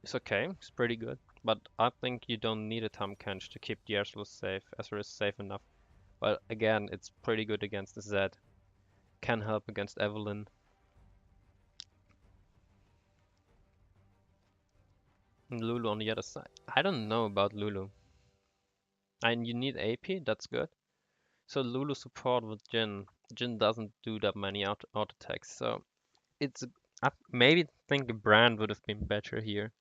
It's okay, it's pretty good. But I think you don't need a Tahm Kench to keep the Ezreal safe. Ezreal is safe enough. But again, it's pretty good against Zed. Can help against Evelynn. And Lulu on the other side. I don't know about Lulu. And you need AP, that's good. So Lulu support with Jhin. Jhin doesn't do that many auto attacks, so it's I maybe think a brand would have been better here,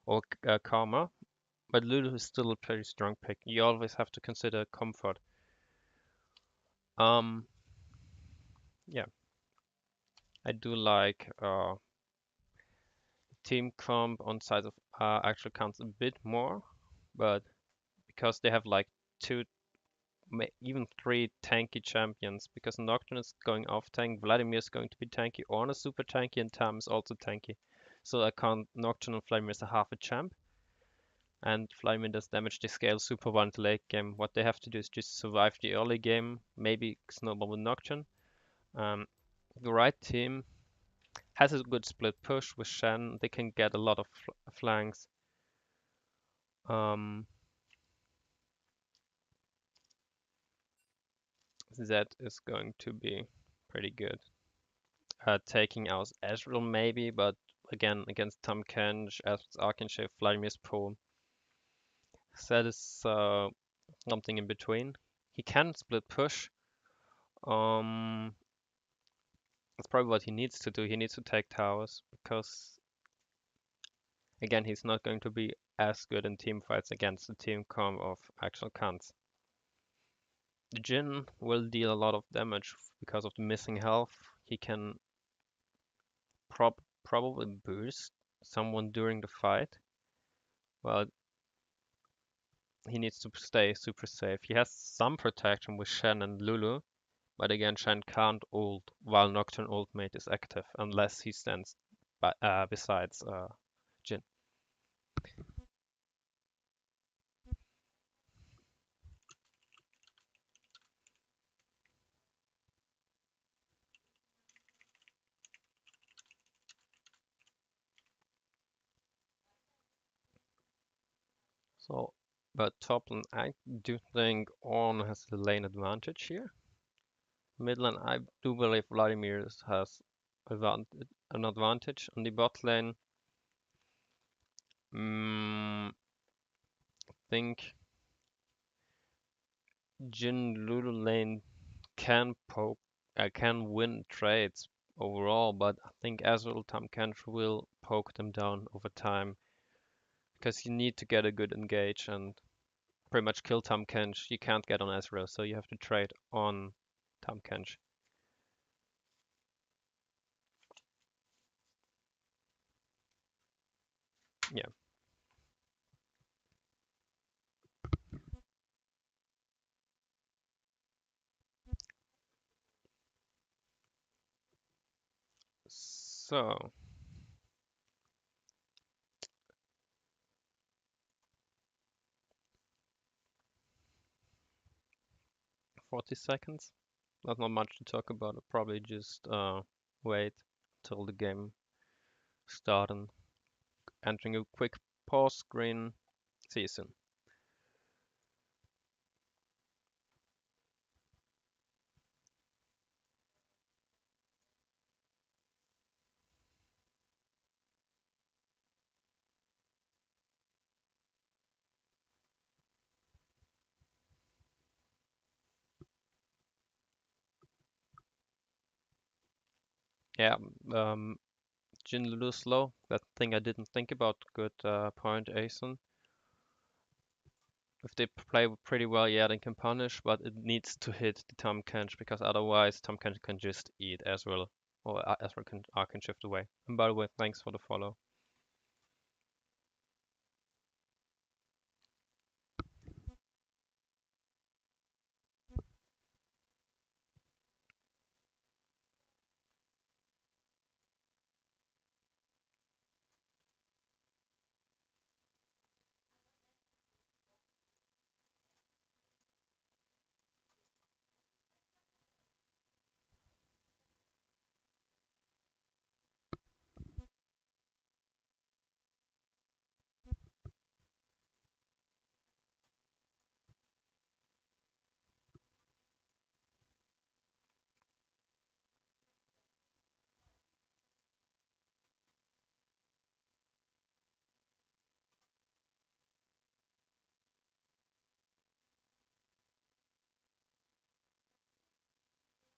or Karma, but Lulu is still a pretty strong pick. You always have to consider comfort. Um, yeah, I do like team comp on side of actual counts a bit more, but because they have like two, even three tanky champions, because Nocturne is going off tank, Vladimir is going to be tanky, Ornn is super tanky, and Tahm is also tanky. So I can't Nocturne and Vladimir is a half a champ, and Vladimir does damage. They scale super well in the late game. What they have to do is just survive the early game, maybe snowball with Nocturne. Um, the right team has a good split push with Shen. They can get a lot of flanks. Um, Zed is going to be pretty good. Taking out Ezreal maybe, but again against Tahm Kench, as Archenshift, Vladimir's Pro, Zed is something in between. He can split push. Um, that's probably what he needs to do. He needs to take towers because again he's not going to be as good in team fights against the team comp of actual Cunts. The Jhin will deal a lot of damage because of the missing health. He can probably boost someone during the fight. Well, he needs to stay super safe. He has some protection with Shen and Lulu, but again, Shen can't ult while Nocturne ultimate is active unless he stands besides Jhin. So, but top lane, I do think Ornn has the lane advantage here. Mid lane, I do believe Vladimir has an advantage. On the bot lane, think Jhin Lulu lane can win trades overall, but I think Ezreal Tahm Kench will poke them down over time because you need to get a good engage and pretty much kill Tahm Kench. You can't get on Ezreal, so you have to trade on Tahm Kench. Yeah. So 40 seconds. Not much to talk about. I'll probably just wait till the game starts and entering a quick pause screen. See you soon. Yeah, Jhin Lulu slow. That thing I didn't think about. Good point, Asen. If they play pretty well, yeah, they can punish, but it needs to hit the Tahm Kench because otherwise Tahm Kench can just eat Ezreal, or Ezreal can shift away. And by the way, thanks for the follow.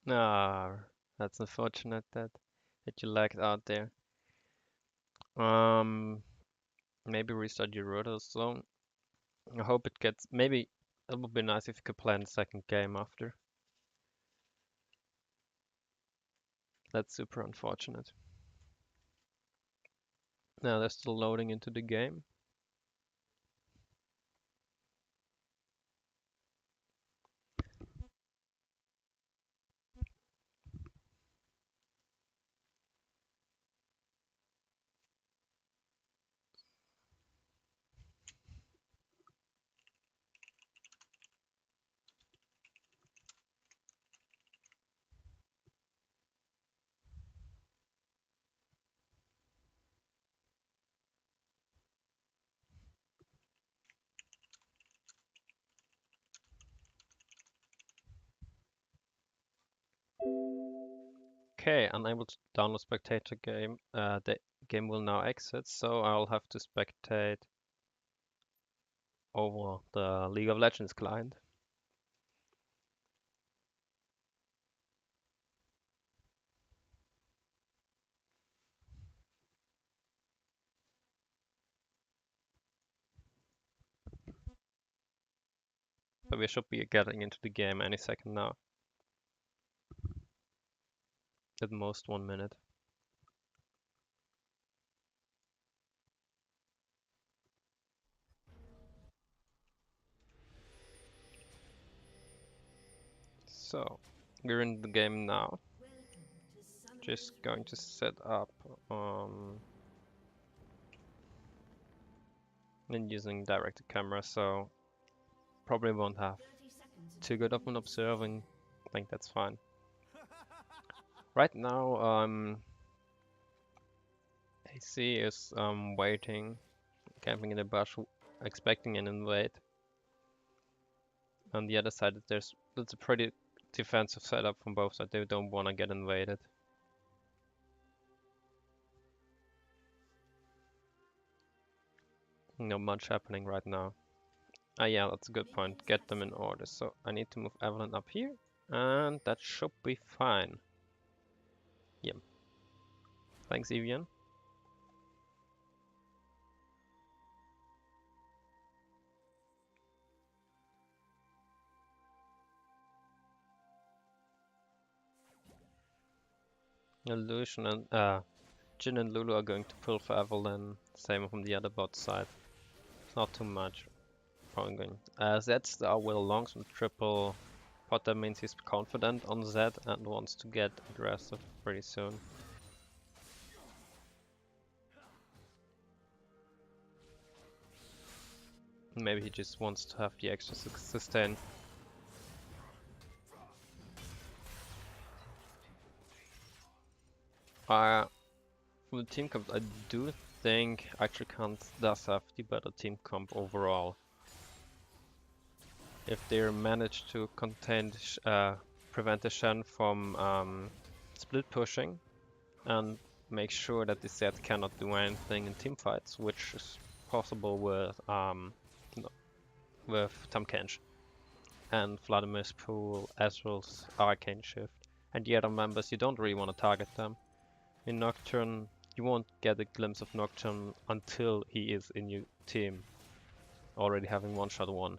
Ah, that's unfortunate that you lagged out there. Um, maybe restart your rotor zone. I hope it gets. Maybe it would be nice if you could plan the second game after. That's super unfortunate. Now they're still loading into the game. Okay, unable to download spectator game. The game will now exit, so I'll have to spectate over the League of Legends client. So we should be getting into the game any second now. At most 1 minute. So, we're in the game now. Just going to set up and using direct camera, so probably won't have too good of an observing. I think that's fine. Right now, AC is waiting, camping in the bush, expecting an invade. On the other side, it's a pretty defensive setup from both sides. They don't want to get invaded. Not much happening right now. Ah, yeah, that's a good point. Get them in order. So I need to move Evelynn up here, and that should be fine. Yep. Thanks, Evian. Illusion and Jhin and Lulu are going to pull for Evelynn. Same from the other bot side. It's not too much. Probably going. Zed's Star will longs with triple pot. That means he's confident on Zed and wants to get aggressive pretty soon. Maybe he just wants to have the extra sustain. From the team comp, I do think actually Cunts does have the better team comp overall. If they manage to contain, prevent the Shen from split pushing and make sure that the set cannot do anything in team fights, which is possible with Tahm Kench and Vladimir's pool, Ezreal's arcane shift, and the other members. You don't really want to target them. In Nocturne, you won't get a glimpse of Nocturne until he is in your team, already having one-shot one.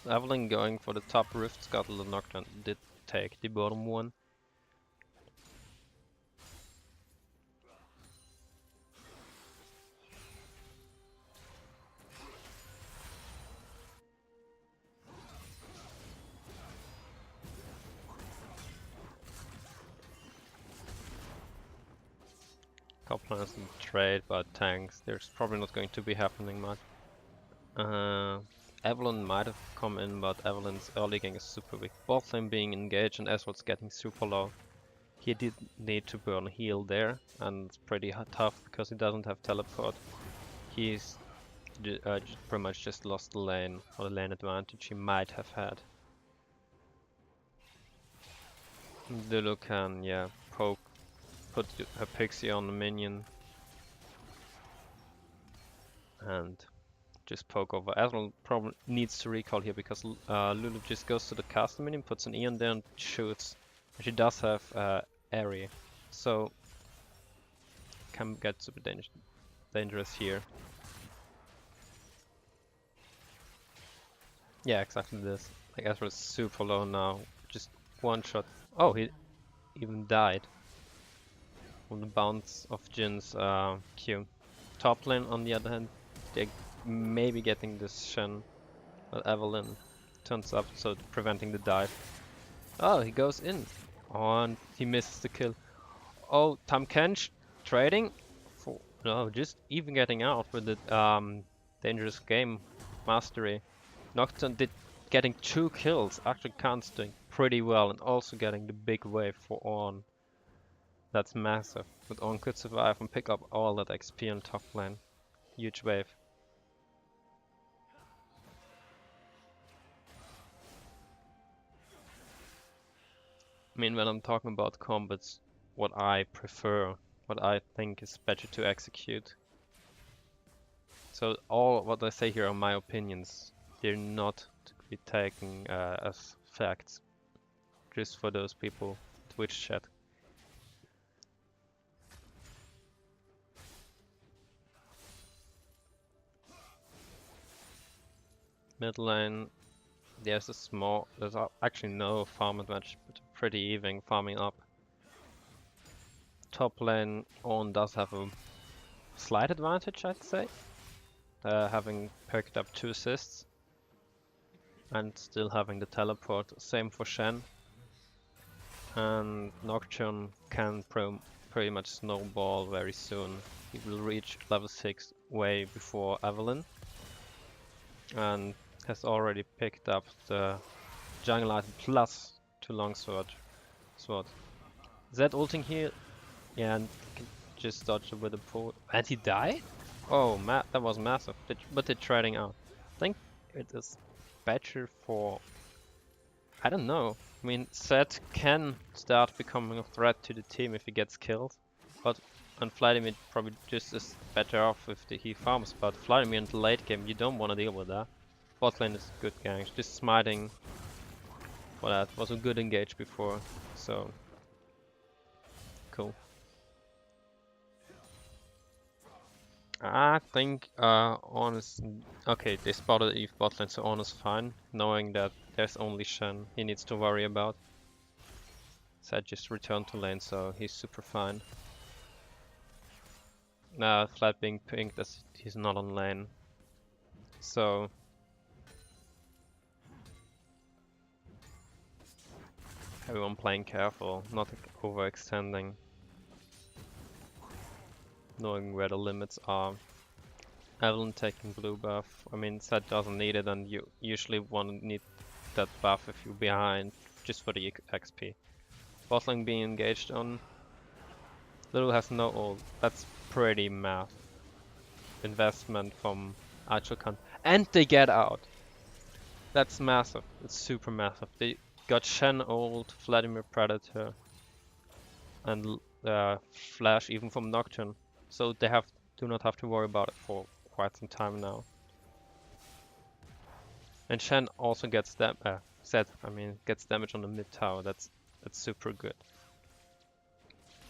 Evelynn going for the top Rift Scuttle, and Nocturne did take the bottom one. Couple plans in trade, but tanks, there's probably not going to be happening much. Evelynn might have come in, but Evelynn's early game is super weak. Both lane being engaged and Ezreal's getting super low. He did need to burn heal there, and it's pretty tough because he doesn't have teleport. He's pretty much just lost the lane, or the lane advantage he might have had. Lulu can, yeah, put her pixie on the minion. and just poke over. Ezreal probably needs to recall here because Lulu just goes to the caster minion, puts an E on there and shoots. She does have Ahri, so can get super dangerous here. Yeah, exactly this. Like Ezreal is super low now. Just one shot. Oh, he even died from the bounce of Jhin's Q. Top lane, on the other hand, they're maybe getting this Shen, but Evelynn turns up, so preventing the dive. Oh, he goes in. Oh, and he misses the kill. Oh, Tahm Kench trading? No, just even getting out with the dangerous game mastery. Nocturne getting 2 kills. Actually, Cunts doing pretty well and also getting the big wave for Ornn. That's massive. But Ornn could survive and pick up all that XP on top lane. Huge wave. I mean, when I'm talking about combats, what I prefer, what I think is better to execute. So all what I say here are my opinions. They're not to be taken as facts. Just for those people Twitch chat. Mid lane, there's actually no farm advantage, but pretty even farming up. Top lane, Ornn does have a slight advantage, I'd say. Having picked up 2 assists and still having the teleport. Same for Shen. And Nocturne can pretty much snowball very soon. He will reach level 6 way before Evelynn. And has already picked up the jungle item plus 2 longsword. Zed ulting here, yeah, and can just dodge it with a pull. And he died? Oh, that was massive. But they're trading out. I think it is better for... I don't know. I mean, Zed can start becoming a threat to the team if he gets killed. And Vladimir probably just is better off if he farms. But Vladimir in the late game, you don't want to deal with that. Bot lane is good gangs. Just smiting. Well, that was a good engage before. So, cool. I think Ornn is... Okay, they spotted Eve bot lane, so Ornn is fine, knowing that there's only Shen he needs to worry about. Zed just returned to lane, so he's super fine. Now, Flat being pinged as he's not on lane. So... everyone playing careful, not overextending. Knowing where the limits are. Evelynn taking blue buff. I mean, Zed doesn't need it, and you usually need that buff if you're behind, just for the XP. Bottling being engaged on. Lulu has no ult. That's pretty math. Investment from actual Cunts. And they get out! That's massive. It's super massive. They got Shen ult, Vladimir Predator, and Flash even from Nocturne. So they do not have to worry about it for quite some time now. And Shen also gets gets damage on the mid tower. That's super good.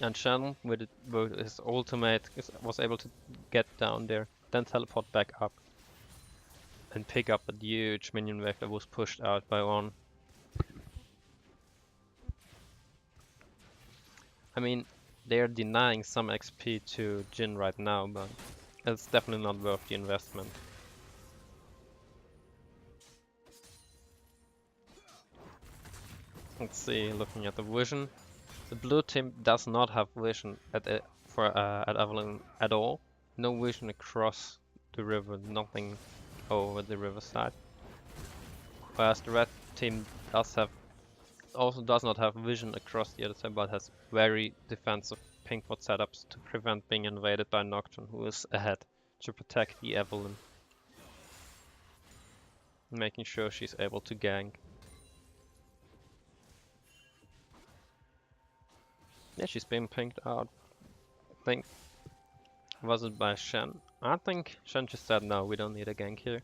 And Shen with his ultimate was able to get down there, then teleport back up, and pick up a huge minion wave that was pushed out by Ornn. I mean, they're denying some XP to Jhin right now, but it's definitely not worth the investment. Let's see, looking at the vision. The blue team does not have vision at Evelynn at all. No vision across the river, nothing over the riverside. Whereas the red team does not have vision across the other side, but has very defensive pink bot setups to prevent being invaded by Nocturne, who is ahead to protect the Evelynn, making sure she's able to gank. Yeah, she's been pinked out. I think, was it by Shen? I think Shen just said no, we don't need a gank here.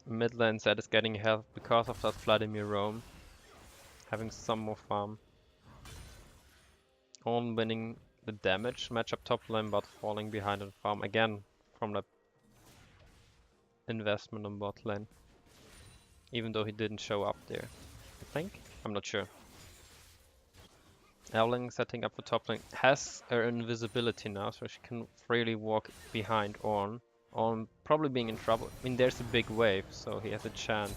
Mid lane Zed is getting help because of that Vladimir roam. Having some more farm. Ornn winning the damage matchup top lane but falling behind on farm again from the investment on bot lane. Even though he didn't show up there. I think? I'm not sure. Evelynn setting up for top lane has her invisibility now, so she can freely walk behind Ornn. Ornn probably being in trouble. I mean, there's a big wave, so he has a chance.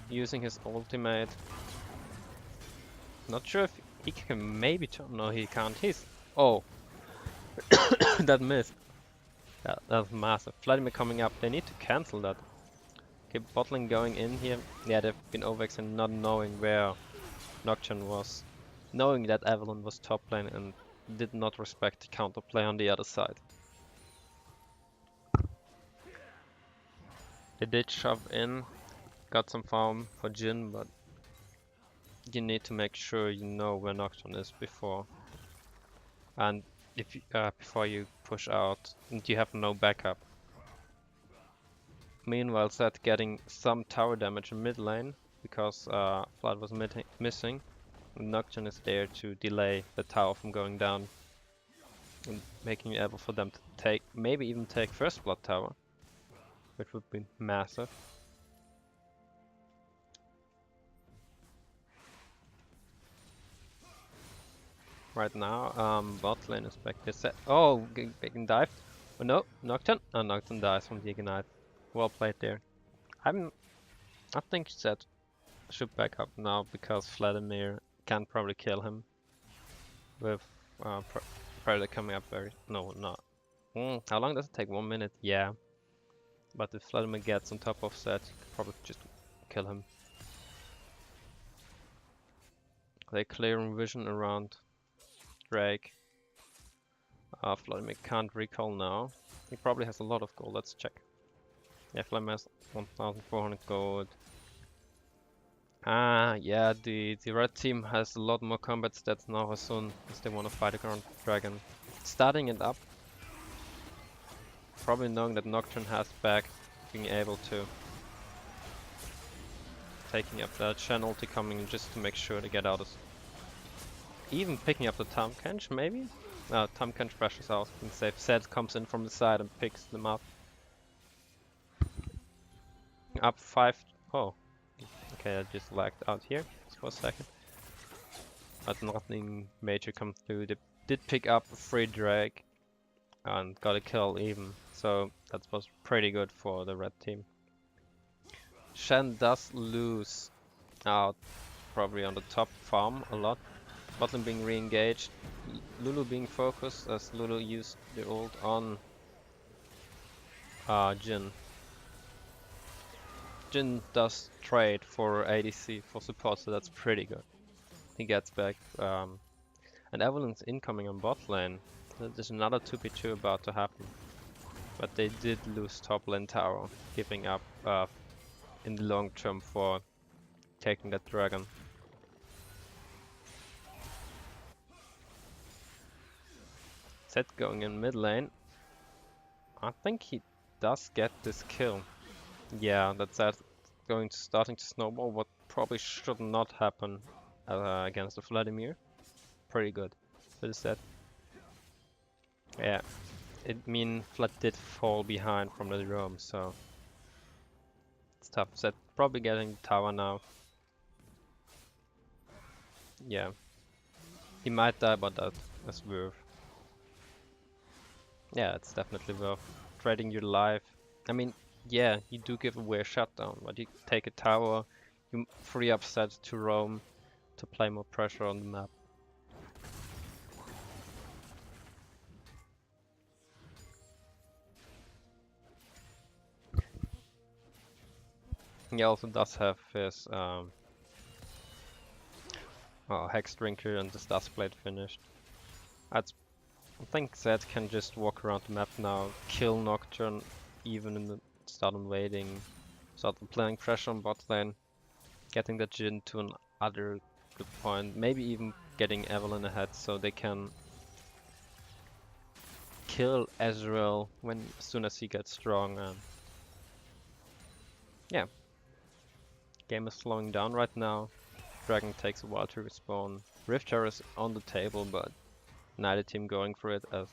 Using his ultimate. Not sure if he can maybe jump. No, he can't. He's... Oh! That missed. That's massive. Vladimir coming up. They need to cancel that. Okay, bot lane going in here. Yeah, they've been overextended not knowing where Nocturne was. Knowing that Evelynn was top lane and did not respect the counterplay on the other side. They did shove in. Got some farm for Jhin, but you need to make sure you know where Nocturne is before. And if you, before you push out and you have no backup. Meanwhile, Zed getting some tower damage in mid lane because Vlad was missing. And Nocturne is there to delay the tower from going down and making it able for them to take, maybe even take first blood tower, which would be massive. Right now, bot lane is back there. Oh, getting dived. Oh no, Nocturne. Oh, Nocturne dies from the ignite. Well played there. I think Zed should back up now because Vladimir can probably kill him with Predator coming up very... No, not. How long does it take? 1 minute? Yeah. But if Vladimir gets on top of Zed, you could probably just kill him. They clearing vision around Drake. Vladimir can't recall now. He probably has a lot of gold. Let's check. Yeah, Vladimir has 1,400 gold. Yeah, the red team has a lot more combat stats now as soon as they want to fight a Grand Dragon. Starting it up. Probably knowing that Nocturne has back, being able to. Taking up that Shen ulti coming in just to make sure to get out of... Even picking up the Tahm Kench, maybe? No, Tahm Kench pressures out and safe. Zed comes in from the side and picks them up. Up 5. Oh. Okay, I just lagged out here for a second. But nothing major come through. They did pick up a free drag and got a kill even. So that was pretty good for the red team. Shen does lose out probably on the top farm a lot. Bottom being re-engaged. Lulu being focused as Lulu used the ult on Jhin. Jhin does trade for ADC for support, so that's pretty good. He gets back. And Evelynn's incoming on bot lane. There's another 2v2 about to happen. But they did lose top lane tower, giving up in the long term for taking that dragon. Zed going in mid lane. I think he does get this kill. Yeah, that's that starting to snowball, what probably should not happen against the Vladimir. Pretty good. What is that? Yeah, Vlad did fall behind from the roam, so it's tough. Zed probably getting the tower now. Yeah, he might die, but that's worth. Yeah, it's definitely worth trading your life. I mean, yeah, you do give away a shutdown, but you take a tower, you free up Zed to roam, to play more pressure on the map. He also does have his Hex Drinker and his Dust Blade finished. I think Zed can just walk around the map now, kill Nocturne, even in the start invading, start applying pressure on bot lane, getting the Jhin to another good point, maybe even getting Evelynn ahead so they can kill Ezreal as soon as he gets strong. And yeah, game is slowing down right now. Dragon takes a while to respawn. Rift Terror is on the table, but neither team going for it, as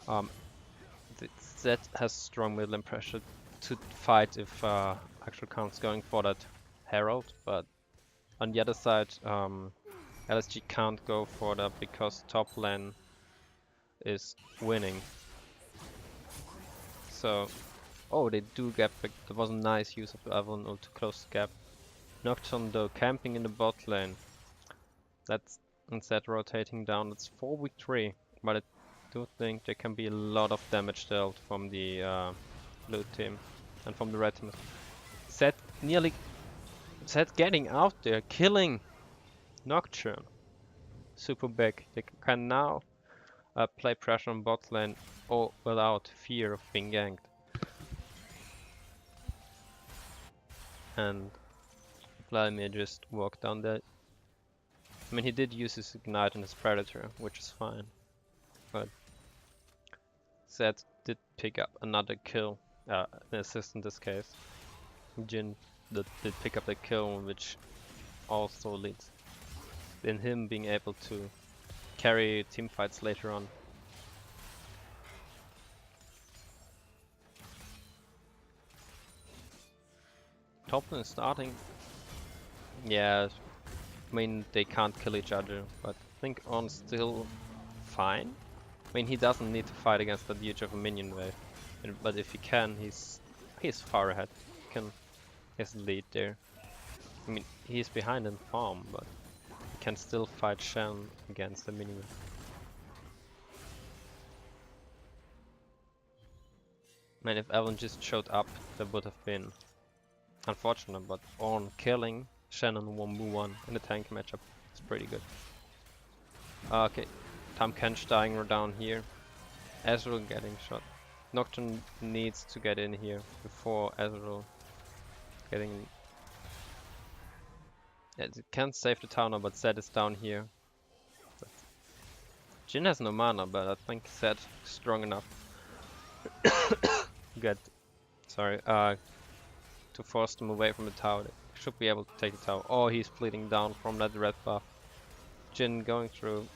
the Zed has strong mid lane pressure to fight if actual Cunts going for that Herald, but on the other side, LSG can't go for that because top lane is winning. So, oh, they do get back. That was a nice use of Evelynn to close the gap. Nocturne though camping in the bot lane. That's instead rotating down. It's 4v3, but I do think there can be a lot of damage dealt from the blue team and from the red team. Zed getting out there, killing Nocturne. Super big. They can now play pressure on bot lane without fear of being ganked. And Vladimir just walked down there. I mean, he did use his Ignite on his Predator, which is fine. But Zed did pick up another kill, an assist in this case. Jhin did pick up the kill, which also leads in him being able to carry team fights later on. Top lane is starting. Yeah, I mean, they can't kill each other, but I think Ornn's still fine. I mean, he doesn't need to fight against that huge of a minion wave, but if he can, he's far ahead. He has the lead there. I mean, he's behind in farm, but he can still fight Shen against the minion wave. I mean, if Evelynn just showed up, that would have been unfortunate, but Ornn killing Shen on 1v1 in the tank matchup is pretty good. Okay, Tahm Kench dying down here. Ezreal getting shot. Nocturne needs to get in here before Ezreal getting... Yeah, it can't save the tower now, but Zed is down here. Jhin has no mana, but I think Zed is strong enough to force them away from the tower. They should be able to take the tower. Oh, he's bleeding down from that red buff. Jhin going through,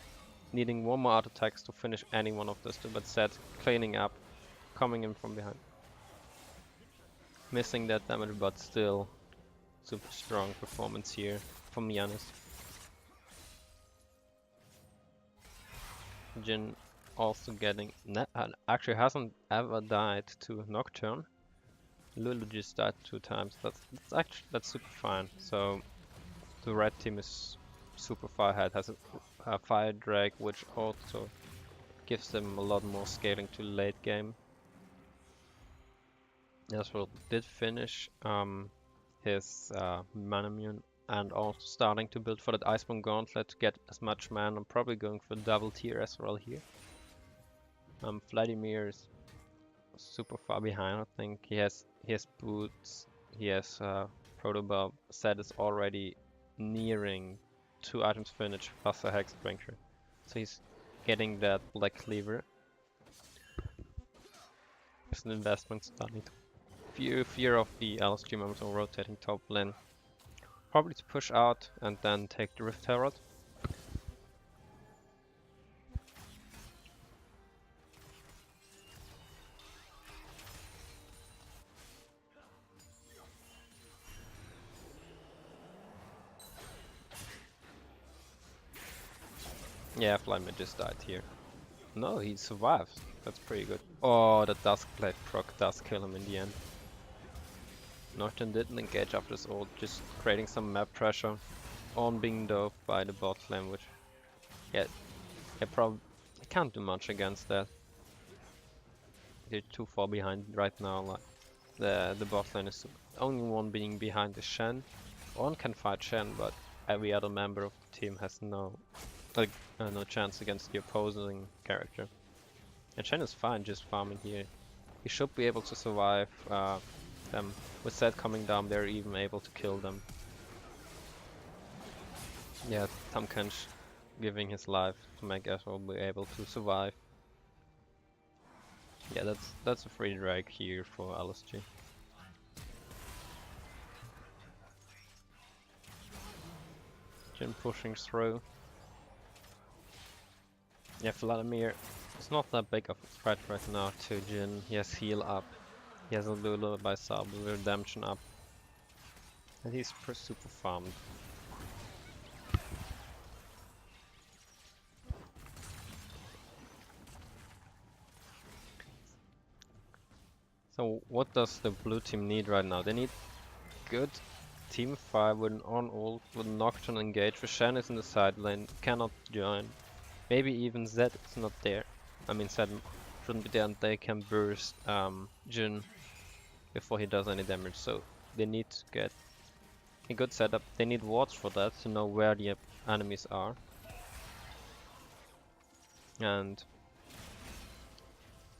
needing one more auto attacks to finish any one of those two, but Zed cleaning up, coming in from behind. Missing that damage, but still super strong performance here from Yanis. Jhin also getting, actually hasn't ever died to Nocturne. Lulu just died 2 times. That's super fine. So the red team is super far ahead. Has a fire drag, which also gives them a lot more scaling to late game. Yasuo did finish his Manamune and also starting to build for that Iceborne Gauntlet to get as much mana. I'm probably going for double tier Ezreal here. Vladimir is super far behind. I think he has boots, he has Protoball. Zed is already nearing 2 items finish plus a Hexbringer, so he's getting that Black Cleaver. There's an investment starting to fear of the LSG members on rotating top lane. Probably to push out and then take the Rift Herald. Yeah, Vladimir just died here. No, he survived. That's pretty good. Oh, the Duskblade proc does kill him in the end. Nocturne didn't engage after his ult, just creating some map pressure. Ornn being dove by the bot lane, which... Yeah, probably can't do much against that. They're too far behind right now. Like the bot lane is only one being behind the Shen. Ornn can fight Shen, but every other member of the team has no chance against the opposing character. And Shen is fine just farming here. He should be able to survive them. With Zed coming down, they're even able to kill them. Yeah, Tahm Kench giving his life to make Ezreal be able to survive. Yeah, that's a free drag here for LSG. Jhin pushing through. Yeah, Vladimir, it's not that big of a threat right now to Jhin. He has heal up. He has a Lulu by sub, redemption up. And he's super farmed. So what does the blue team need right now? They need good team fight with an on ult, with Nocturne engage. The Shen is in the side lane, cannot join. Maybe even Zed is not there. I mean Zed shouldn't be there and they can burst Jhin before he does any damage. So they need to get a good setup. They need wards for that to know where the enemies are. And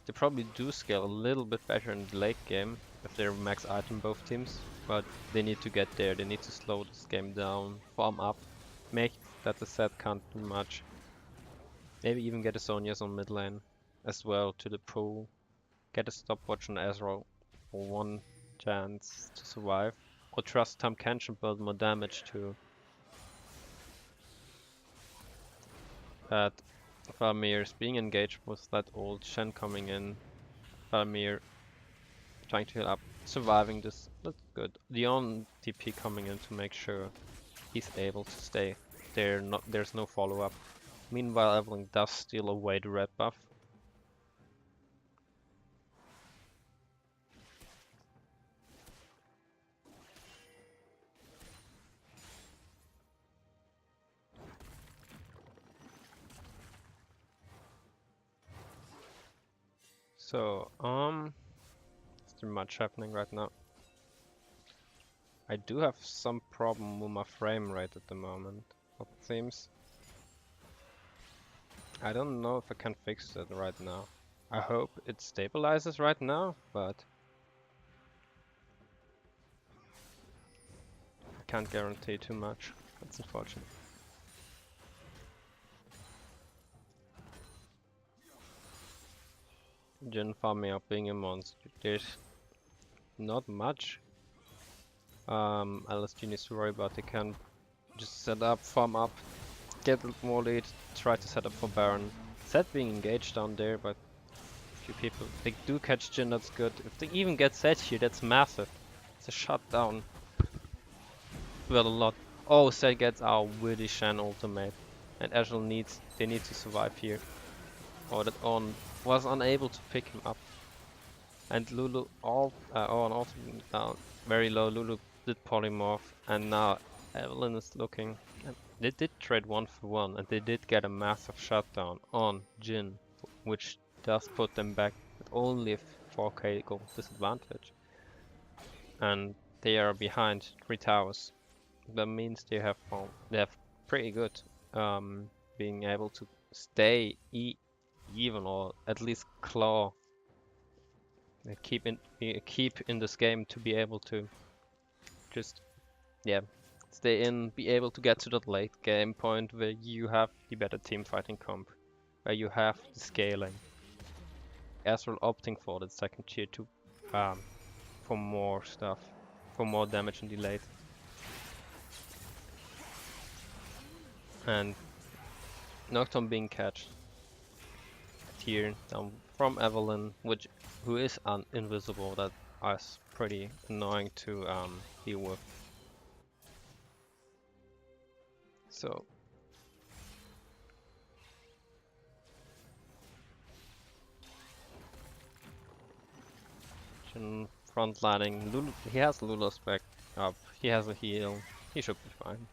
they probably do scale a little bit better in the late game if they're max item both teams, but they need to get there. They need to slow this game down, farm up, make that the set can't do much. Maybe even get a Sonias on mid lane as well to the pool. Get a stopwatch on Ezreal for one chance to survive. Or trust Tahm Kench and build more damage to that. Vladimir is being engaged with that old Shen coming in. Vladimir trying to heal up, surviving this. That's good. The Ornn TP coming in to make sure he's able to stay there. There's no follow up. Meanwhile, Evelynn does steal away the red buff. So, is there much happening right now? I do have some problem with my frame rate at the moment, it seems. I don't know if I can fix it right now. I hope it stabilizes right now, but I can't guarantee too much. That's unfortunate. Jhin farming up being a monster. There's not much LSG needs to worry about. They can just set up, farm up, get more lead, try to set up for Baron. Zed being engaged down there, but a few people. They do catch Jhin, that's good. If they even get Zed here, that's massive. It's a shutdown. Well, a lot. Oh, Zed gets our witty Shen ultimate. And Ezreal they need to survive here. Oh, that Ornn was unable to pick him up. And Lulu, Ornn also down very low. Lulu did polymorph, and now Evelynn is looking. They did trade 1-for-1, and they did get a massive shutdown on Jhin, which does put them back with only a 4k gold disadvantage. And they are behind 3 towers. That means they have pretty good being able to stay even, or at least claw. Keep in this game to be able to just stay in, be able to get to that late game point where you have the better team fighting comp, where you have the scaling. Ezreal opting for the second tier to for more stuff, for more damage in the late. And Nocturne being catched here down from Evelynn, who is invisible. That is pretty annoying to deal with. So Jhin frontlining. Lulu, he has Lulu's back up. He has a heal. He should be fine.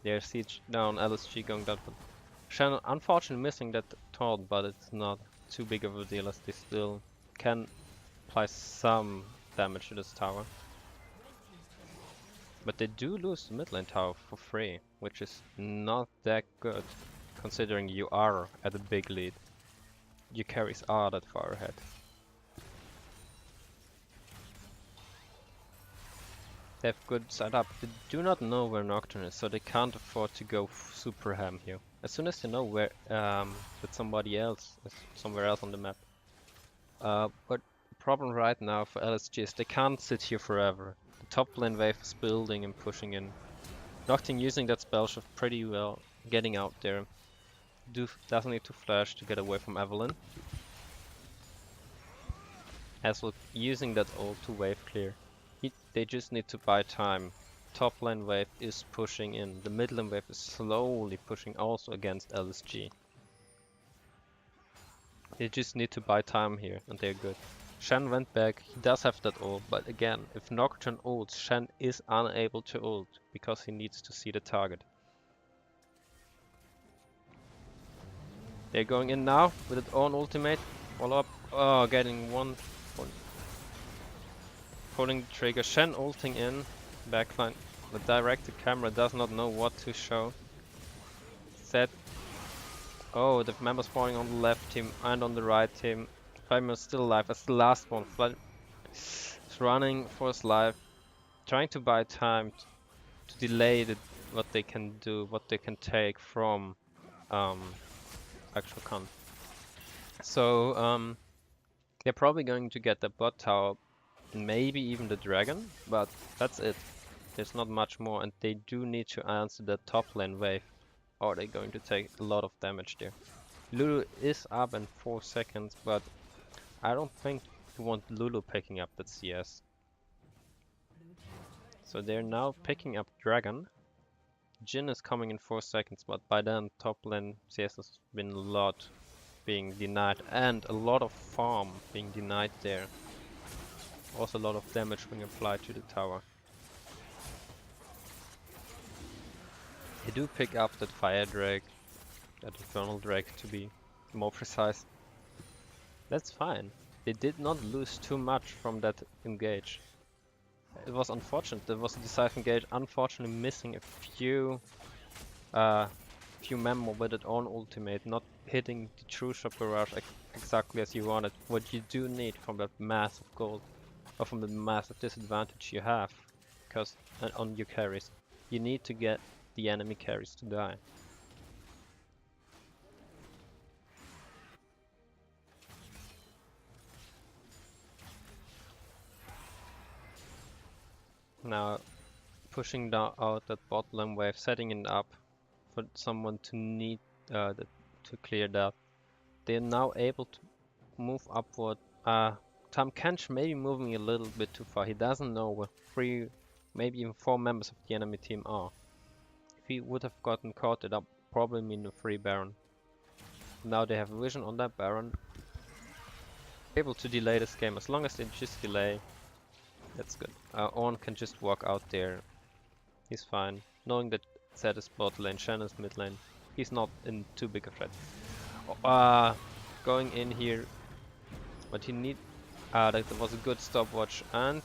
There's siege down. LSG going down. Shen unfortunately missing that taunt, but it's not too big of a deal as they still can apply some damage to this tower. But they do lose the mid lane tower for free, which is not that good, considering you are at a big lead. Your carries are that far ahead. They have good setup. They do not know where Nocturne is, so they can't afford to go super ham here. As soon as they know where that somebody else is somewhere else on the map, But the problem right now for LSG is they can't sit here forever. The top lane wave is building and pushing in. Nocturne using that spell shift pretty well, getting out there. Doesn't need to flash to get away from Evelynn. As well using that ult to wave clear. They just need to buy time. Top lane wave is pushing in. The mid lane wave is slowly pushing also against LSG. They just need to buy time here and they're good. Shen went back, he does have that ult, but again, if Nocturne ults, Shen is unable to ult because he needs to see the target. They're going in now with its own ultimate. Follow up. Oh, getting one. Pulling the trigger. Shen ulting in. Backline. The directed camera does not know what to show. Set. Oh, the member spawning on the left team and on the right team. Vladimir is still alive. That's the last one. Vladimir is running for his life. Trying to buy time to delay what they can do, what they can take from actual Cunts. So they're probably going to get the bot tower, maybe even the dragon, but that's it. There's not much more, and they do need to answer the top lane wave, or they're going to take a lot of damage there. Lulu is up in 4 seconds, but I don't think you want Lulu picking up that CS. So they're now picking up dragon. Jhin is coming in 4 seconds, but by then top lane CS has been a lot being denied and a lot of farm being denied there. Also a lot of damage being applied to the tower. They do pick up that fire drake, that infernal drake to be more precise. That's fine. They did not lose too much from that engage. It was unfortunate. There was a decisive engage, unfortunately missing a few member with its own ultimate, not hitting the true shot barrage exactly as you wanted. What you do need from that massive gold, or from the massive disadvantage you have, because on your carries, you need to get the enemy carries to die. Now, pushing out that bot lane wave, setting it up for someone to need to clear that. They are now able to move upward. Tahm Kench may be moving a little bit too far. He doesn't know where 3, maybe even 4 members of the enemy team are. If he would have gotten caught, it would probably mean a free Baron. Now they have vision on that Baron. Able to delay this game. As long as they just delay, that's good. Ornn can just walk out there. He's fine. Knowing that Zed is bot lane, Shen is mid lane. He's not in too big a threat. Going in here. But he need... that was a good stopwatch, and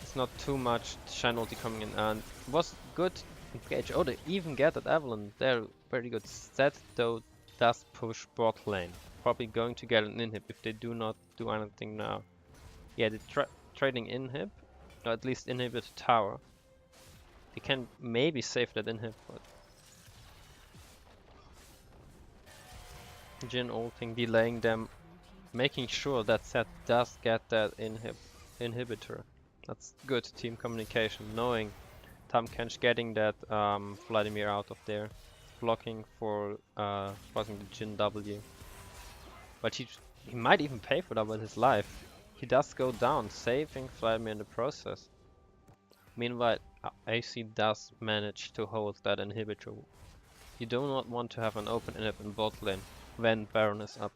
it's not too much Shen ulti coming in, and it was good engage. Oh, they even get that Evelynn. They're very good. Zed though does push bot lane. Probably going to get an inhib if they do not do anything now. Yeah, they're trading inhib, or at least inhibit the tower. They can maybe save that inhib, but Jhin ulting, delaying them, making sure that Zed does get that inhibitor. That's good team communication, knowing Tahm Kench getting that Vladimir out of there, blocking for causing the Jhin W. But he might even pay for that with his life. He does go down, saving Vladimir in the process. Meanwhile, AC does manage to hold that inhibitor. You do not want to have an open inhib in bot lane when Baron is up.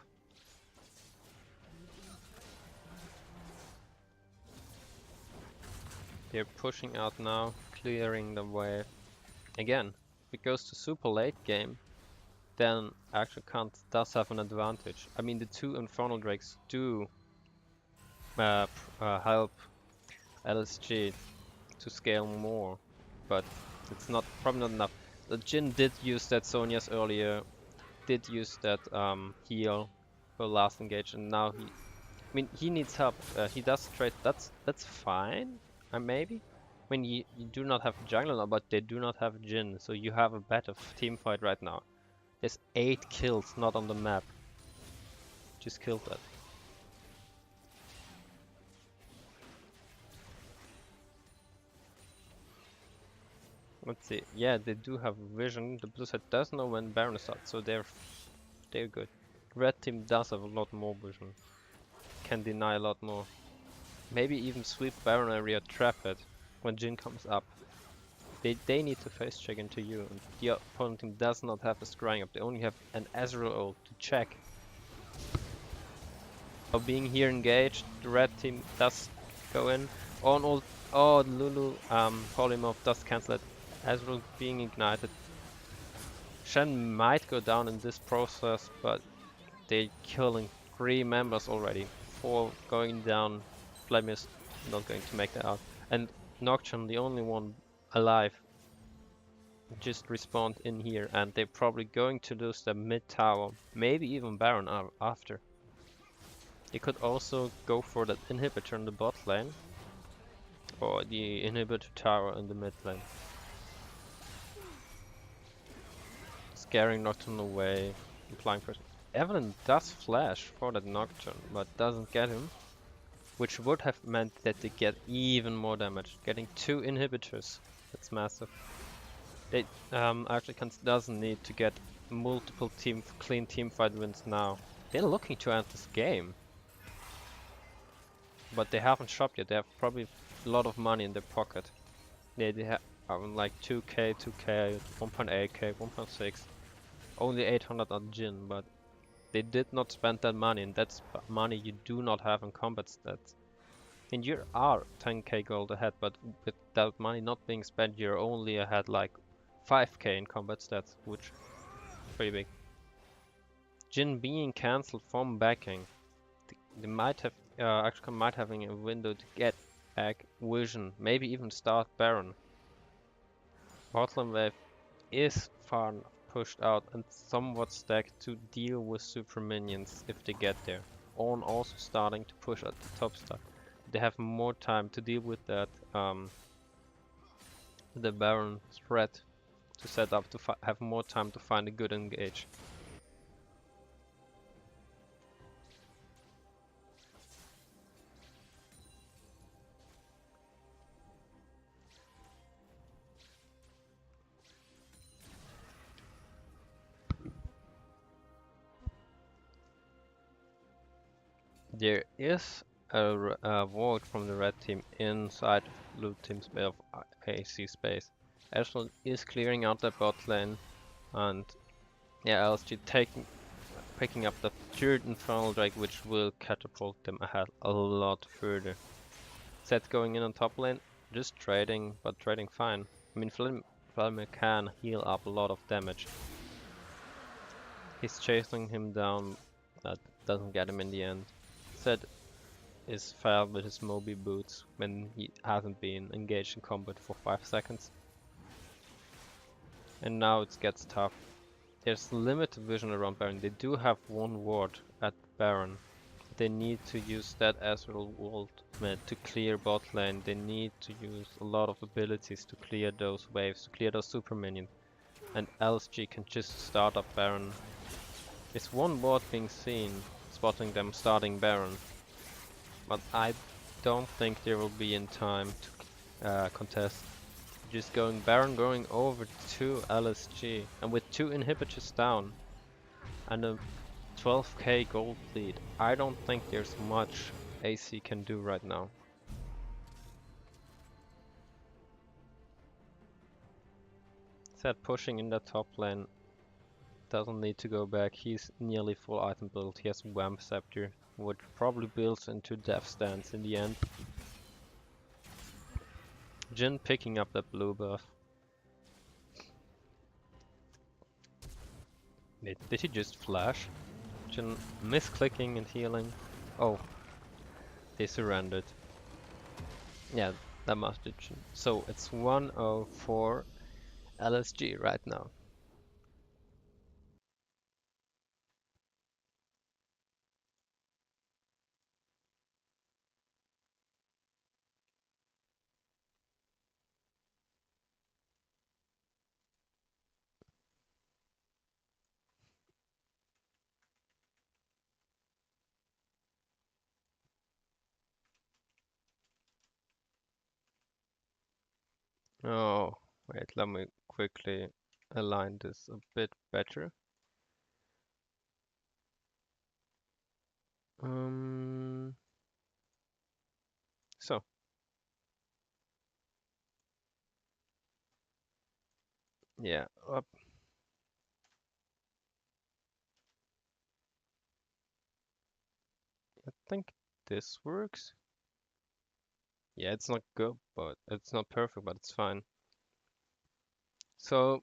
They're pushing out now, clearing the way. Again, if it goes to super late game, then actual Cunts does have an advantage. I mean, the 2 Infernal Drakes do help LSG to scale more, but it's probably not enough. The Jhin did use that Sonya's earlier, did use that heal for last engage, and now he needs help. He does trade. That's fine. Maybe. I mean, you do not have a jungler now, but they do not have Jhin, so you have a better team fight right now. There's 8 kills not on the map. Just killed that. Let's see. Yeah, they do have vision. The blue side does know when Baron is out, so they're good. Red team does have a lot more vision. Can deny a lot more. Maybe even sweep Baron area, trap it when Jhin comes up. They need to face check into you, and the opponent team does not have a scrying up. They only have an Ezreal ult to check. So being here engaged, the red team does go in. On ult. Oh, Lulu polymorph does cancel it. Ezreal being ignited. Shen might go down in this process, but they're killing 3 members already. 4 going down. Vladimir's not going to make that out. And Nocturne, the only one alive, just respawned in here, and they're probably going to lose the mid tower. Maybe even Baron after. They could also go for that inhibitor in the bot lane. Or the inhibitor tower in the mid lane. Scaring Nocturne away, applying pressure. Evelynn does flash for that Nocturne, but doesn't get him. Which would have meant that they get even more damage. Getting 2 inhibitors, that's massive. They actually doesn't need to get multiple clean teamfight wins now. They're looking to end this game. But they haven't shopped yet, they have probably a lot of money in their pocket. They have like 2k, 2k, 1.8k, 1.6. Only 800 on Jhin, but they did not spend that money, and that's money you do not have in combat stats. And you are 10k gold ahead, but with that money not being spent, you're only ahead like 5k in combat stats, which is pretty big. Jhin being cancelled from backing, they might have actually might having a window to get back vision, maybe even start Baron. Bottom wave is far pushed out and somewhat stacked to deal with super minions if they get there. Ornn also starting to push at the top stack. They have more time to deal with that the Baron threat to set up to have more time to find a good engage. There is a Warwick from the red team inside blue team space of AC space. Ezreal is clearing out the bot lane, and yeah, LSG picking up the 3rd Infernal Drake, which will catapult them ahead a lot further. Set going in on top lane, just trading, but trading fine. I mean, Vladimir can heal up a lot of damage. He's chasing him down, that doesn't get him in the end. Set is failed with his Moby boots when he hasn't been engaged in combat for 5 seconds. And now it gets tough. There's limited vision around Baron. They do have 1 ward at Baron. They need to use that Ezreal ultimate to clear bot lane. They need to use a lot of abilities to clear those waves, to clear those super minions. And LSG can just start up Baron. There's 1 ward being seen, spotting them starting Baron. But I don't think there will be in time to contest. Just going Baron, going over to LSG, and with 2 inhibitors down and a 12k gold lead, I don't think there's much AC can do right now. Set pushing in the top lane, doesn't need to go back. He's nearly full item build. He has Wamp Scepter, which probably builds into Death Stance in the end. Jhin picking up that blue buff. Did he just flash? Jhin misclicking and healing. Oh, they surrendered. Yeah, that must be Jhin. So it's 1-0 for LSG right now. Oh, Wait, let me quickly align this a bit better. So yeah, up. I think this works. Yeah, it's not good, but it's not perfect, but it's fine. So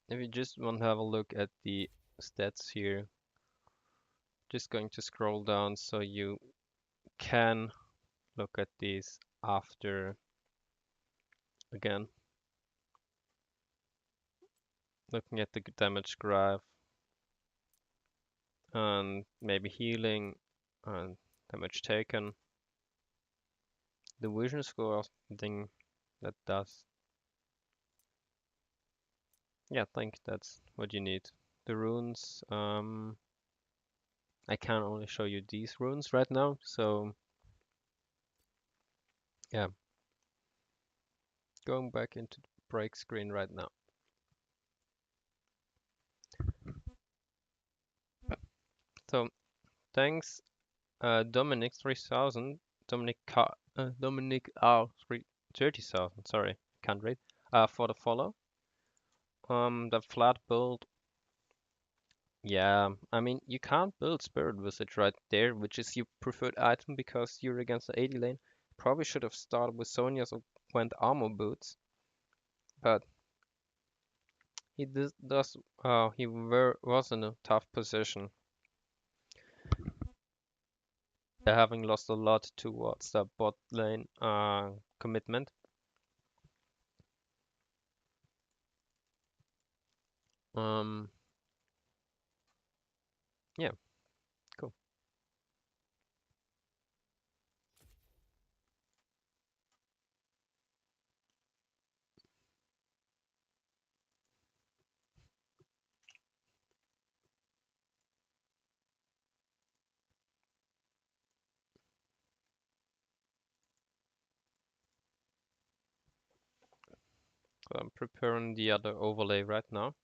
if you just want to have a look at the stats here, just going to scroll down so you can look at these after again. Looking at the damage graph and maybe healing and damage taken. The vision score, something that does. Yeah, I think that's what you need. The runes, I can only show you these runes right now, so yeah. Going back into the break screen right now. So thanks Dominic 3000, Dominic R 30,000, sorry, can't read, for the follow. The flat build, yeah, I mean you can't build Spirit Visage right there, which is your preferred item because you're against the AD lane. Probably should have started with Sonya's or went armor boots, but he was in a tough position, having lost a lot towards the bot lane commitment. Yeah, cool. So I'm preparing the other overlay right now.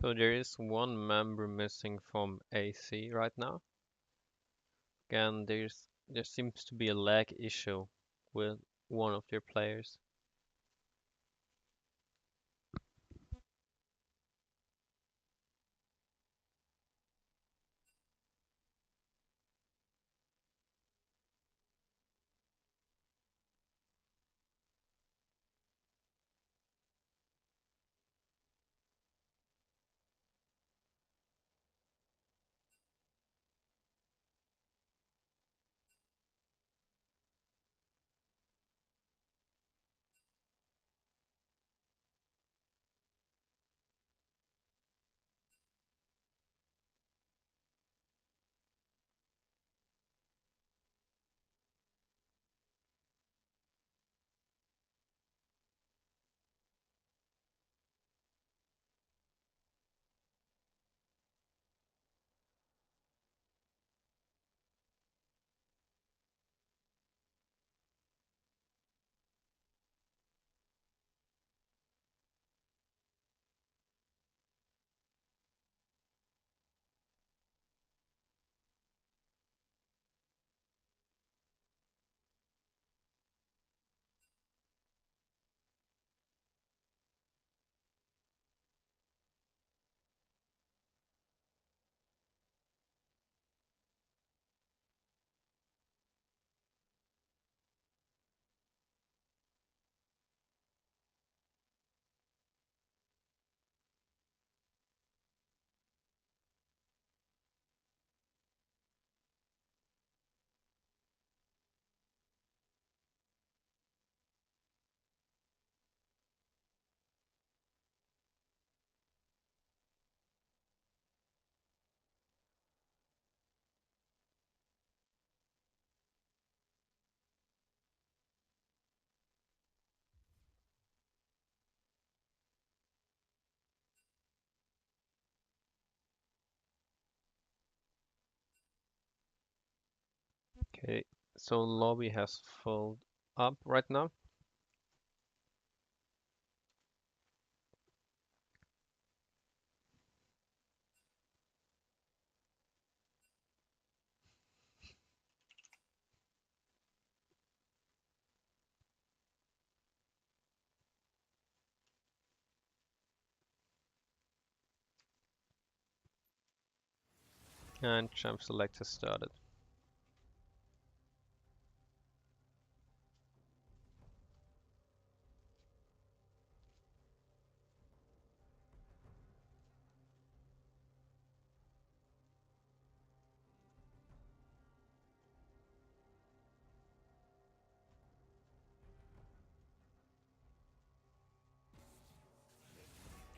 So there is one member missing from AC right now. Again, there seems to be a lag issue with one of their players. Okay, so lobby has filled up right now. And champ select has started.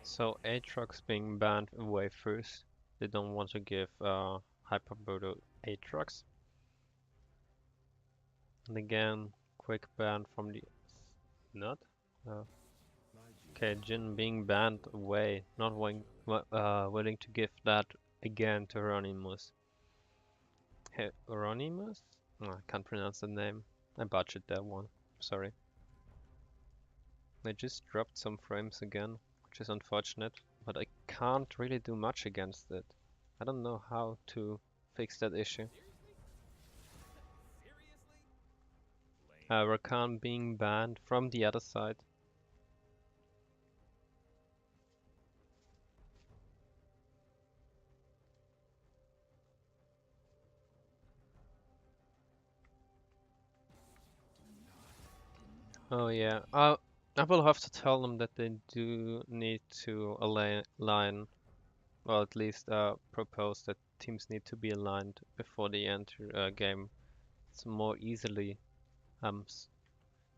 So Aatrox being banned away first. They don't want to give Hyperbodo Aatrox. And again, quick ban from the not. Okay, Jhin being banned away, not willing to give that again to Heronimus. Heronimus? Oh, I can't pronounce the name. I butchered that one. Sorry. They just dropped some frames again, which is unfortunate, but I can't really do much against it. I don't know how to fix that issue. Rakan being banned from the other side. Oh yeah, I will have to tell them that they do need to align, well at least propose that teams need to be aligned before they enter a game. It's more easily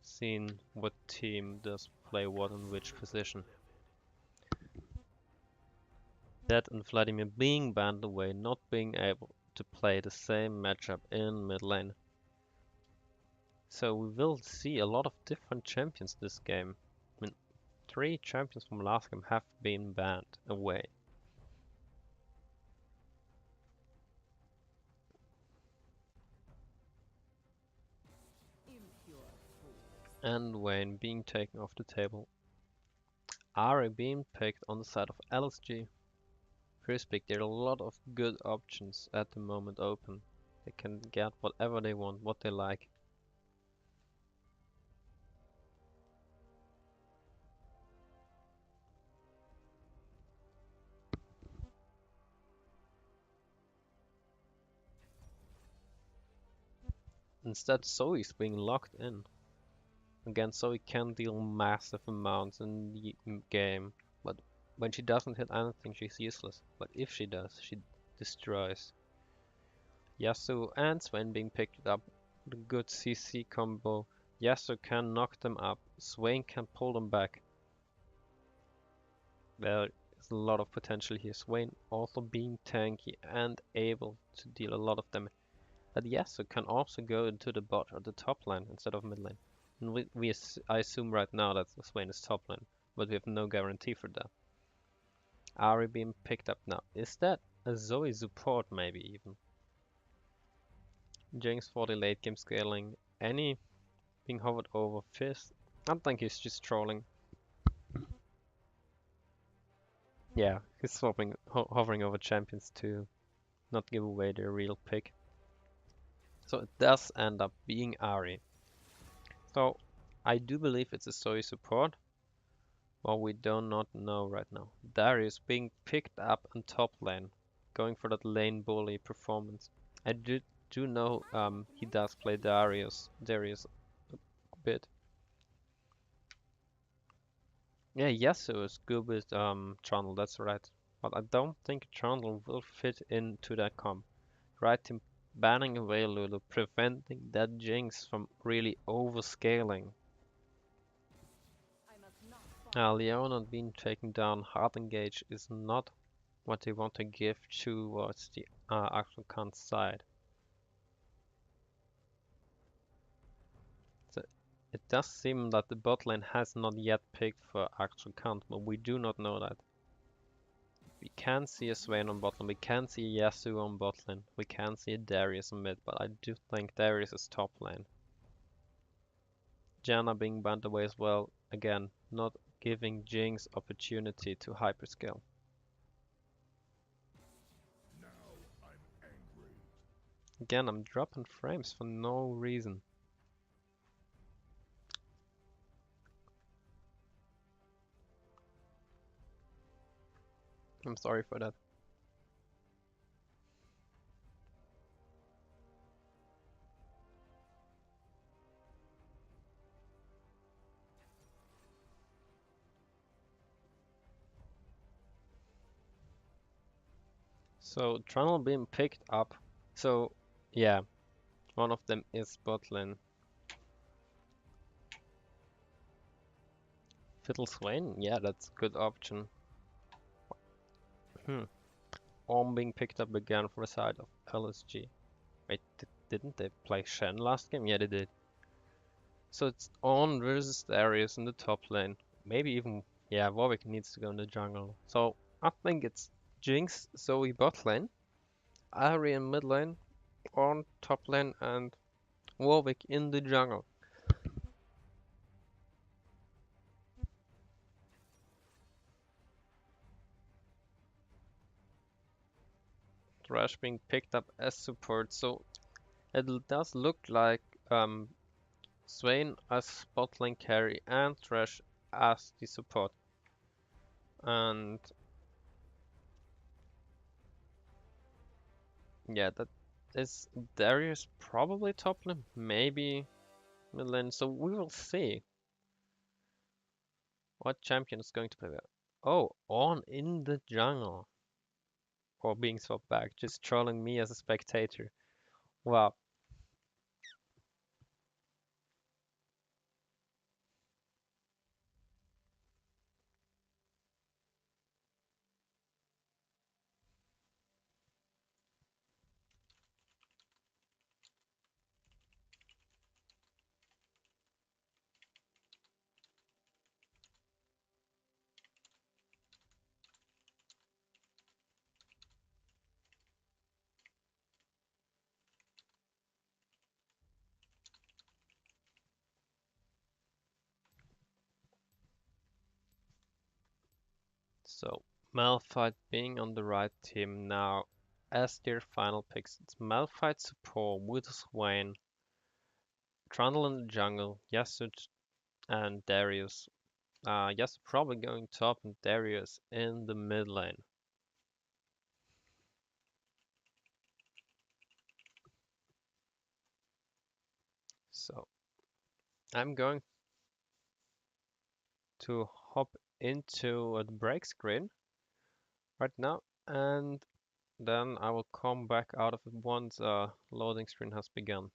seen what team does play what in which position. That and Vladimir being banned away, not being able to play the same matchup in mid lane. So we will see a lot of different champions this game. I mean, 3 champions from last game have been banned away. And Wayne being taken off the table. Ahri being picked on the side of LSG. First pick, there are a lot of good options at the moment open. They can get whatever they want, what they like. Instead, Zoe's being locked in. Again, Zoe can deal massive amounts in the game, but when she doesn't hit anything, she's useless. But if she does, she destroys. Yasuo and Swain being picked up with a good CC combo. Yasuo can knock them up, Swain can pull them back. There is a lot of potential here. Swain also being tanky and able to deal a lot of damage. But Yasuo can also go into the bot or the top lane instead of mid lane. And I assume right now that Swain is top lane, but we have no guarantee for that. Ahri being picked up now. Is that a Zoe support maybe even? Jinx for the late game scaling. Any being hovered over Fizz? I think he's just trolling. Yeah, he's hovering over champions to not give away their real pick. So it does end up being Ahri. So I do believe it's a Zoe support, but we do not know right now. Darius being picked up in top lane, going for that lane bully performance. I do know he does play Darius a bit. Yeah, Yasuo is good with Trundle, that's right. But I don't think Trundle will fit into that comp. Right, him banning away Lulu, preventing that Jinx from really overscaling. Leona being taken down hard engage is not what they want to give towards the actual Cunts side. So it does seem that the bot lane has not yet picked for actual Cunts, but we do not know that. We can see a Swain on bot lane, we can see a Yasuo on bot lane, we can see a Darius on mid, but I do think Darius is top lane. Janna being banned away as well, again, not giving Jinx opportunity to hyperscale. Again, I'm dropping frames for no reason. I'm sorry for that. So Trundle being picked up. So yeah, one of them is bot lane. Fiddle Swain, yeah, that's a good option. Ornn being picked up again for the side of LSG. Wait, didn't they play Shen last game? Yeah, they did. So it's Ornn versus Darius in the top lane. Maybe even, yeah, Warwick needs to go in the jungle. So I think it's Jinx, Zoe bot lane, Ahri in mid lane, Ornn top lane, and Warwick in the jungle. Thresh being picked up as support, so it does look like Swain as bot lane carry and Thresh as the support. And yeah, that is Darius probably top lane, maybe mid lane. So we will see what champion is going to play there. Oh, Ornn in the jungle. Or being swapped back, just trolling me as a spectator. Wow. So Malphite being on the right team now. As their final picks, it's Malphite support with Swain, Trundle in the jungle, Yasuo and Darius. Yasuo probably going top and Darius in the mid lane. So I'm going to hop into the break screen right now, and then I will come back out of it once loading screen has begun.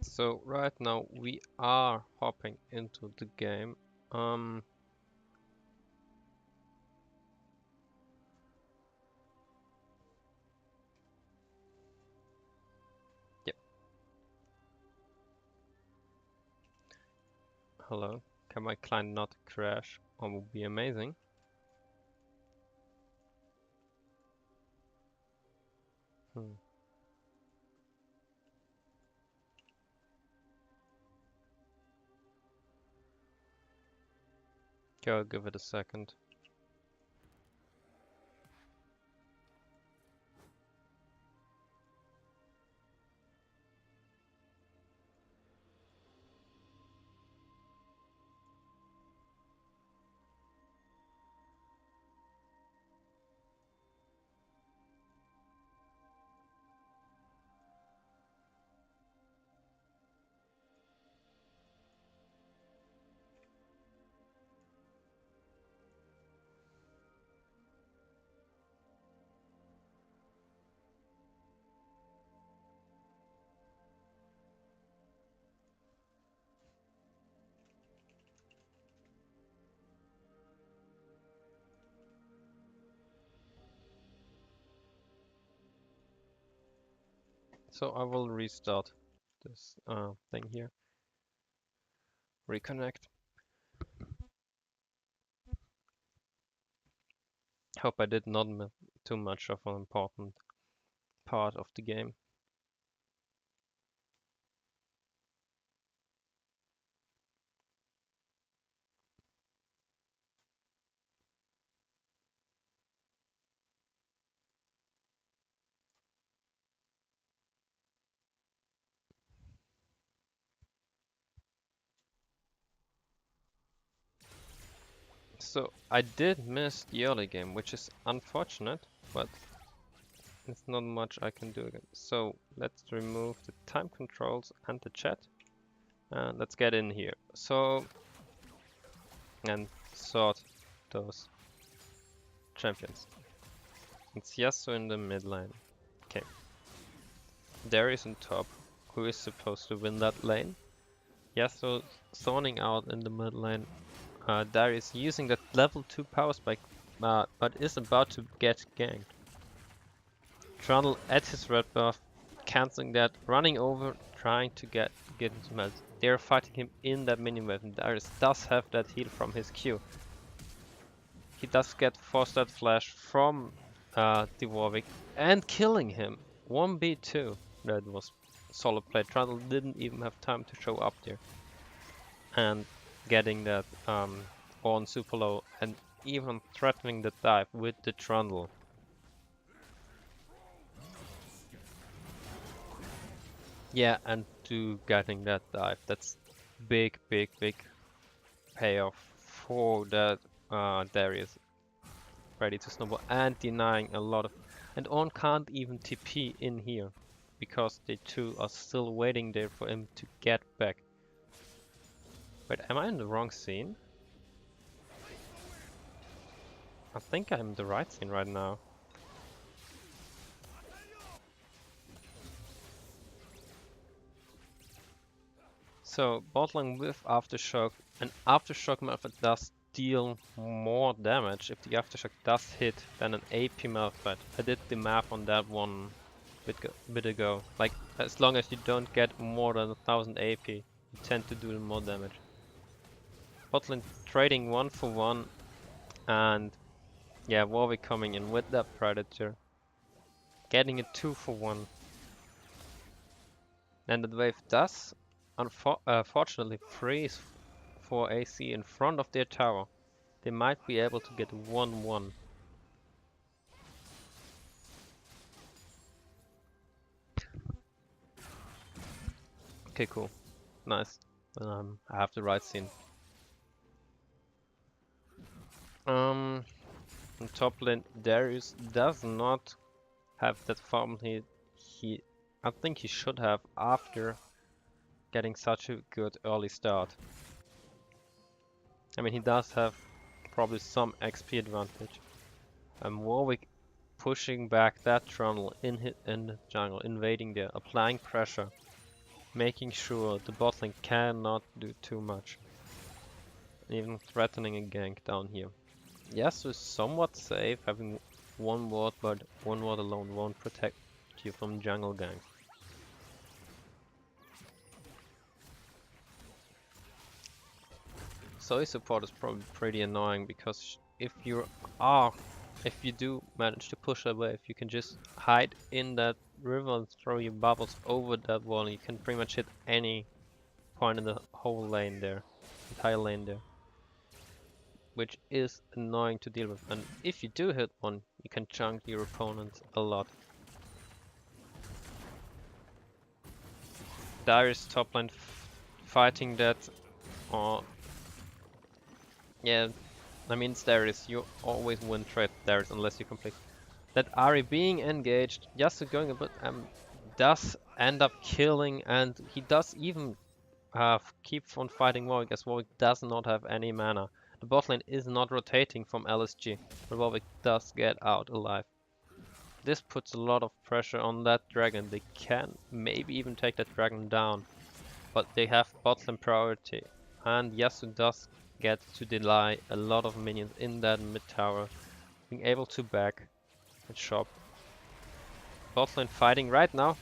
So right now we are hopping into the game. Yep. Hello. Can my client not crash? That would be amazing. Hmm. Go give it a second. So I will restart this thing here. Reconnect. Hope I did not miss too much of an important part of the game. So I did miss the early game, which is unfortunate, but there's not much I can do again. So let's remove the time controls and the chat, and let's get in here. So, and sort those champions. It's Yasuo in the mid lane. Okay. Darius on top, who is supposed to win that lane. Yasuo zoning out in the mid lane. Darius using that level 2 power spike, but is about to get ganked. Trundle at his red buff, cancelling that, running over, trying to get into melt. They're fighting him in that minion wave, and Darius does have that heal from his Q. He does get forced that flash from the Warwick and killing him. 1v2. That was solid play. Trundle didn't even have time to show up there. And getting that Ornn super low and even threatening the dive with the Trundle. Yeah, and to getting that dive. That's big payoff for that Darius. Ready to snowball and denying a lot of... And Ornn can't even TP in here because they two are still waiting there for him to get back. Wait, am I in the wrong scene? I think I'm in the right scene right now. So, bottling with Aftershock, and Aftershock Malphite does deal more damage if the Aftershock does hit than an AP Malphite. I did the math on that one bit ago. Like, as long as you don't get more than 1000 AP, you tend to do more damage. Botlane trading 1 for 1, and yeah, Warwick coming in with that Predator. Getting a 2 for 1. And the wave does unfortunately freeze for AC in front of their tower. They might be able to get 1-1. Okay, cool. Nice. I have the right scene. On top lane, Darius does not have that farm I think he should have after getting such a good early start. I mean, he does have probably some XP advantage. And Warwick pushing back that Trundle in the jungle, invading there, applying pressure, making sure the bot lane cannot do too much. Even threatening a gank down here. Yasuo is somewhat safe, having one ward, but one ward alone won't protect you from jungle ganks. Zoe support is probably pretty annoying because if you do manage to push that wave, you can just hide in that river and throw your bubbles over that wall, and you can pretty much hit any point in the whole lane there, entire lane there, which is annoying to deal with. And if you do hit one, you can chunk your opponent a lot. Darius top lane fighting that, yeah, I mean, it's Darius, you always win trade Darius unless you complete. That Ahri being engaged, Yasuo going a bit, does end up killing, and he does even keep on fighting Warwick, as Warwick does not have any mana. The bot lane is not rotating from LSG, but Warwick does get out alive. This puts a lot of pressure on that dragon. They can maybe even take that dragon down, but they have bot lane priority, and Yasuo does get to delay a lot of minions in that mid tower, being able to back and shop. Bot lane fighting right now.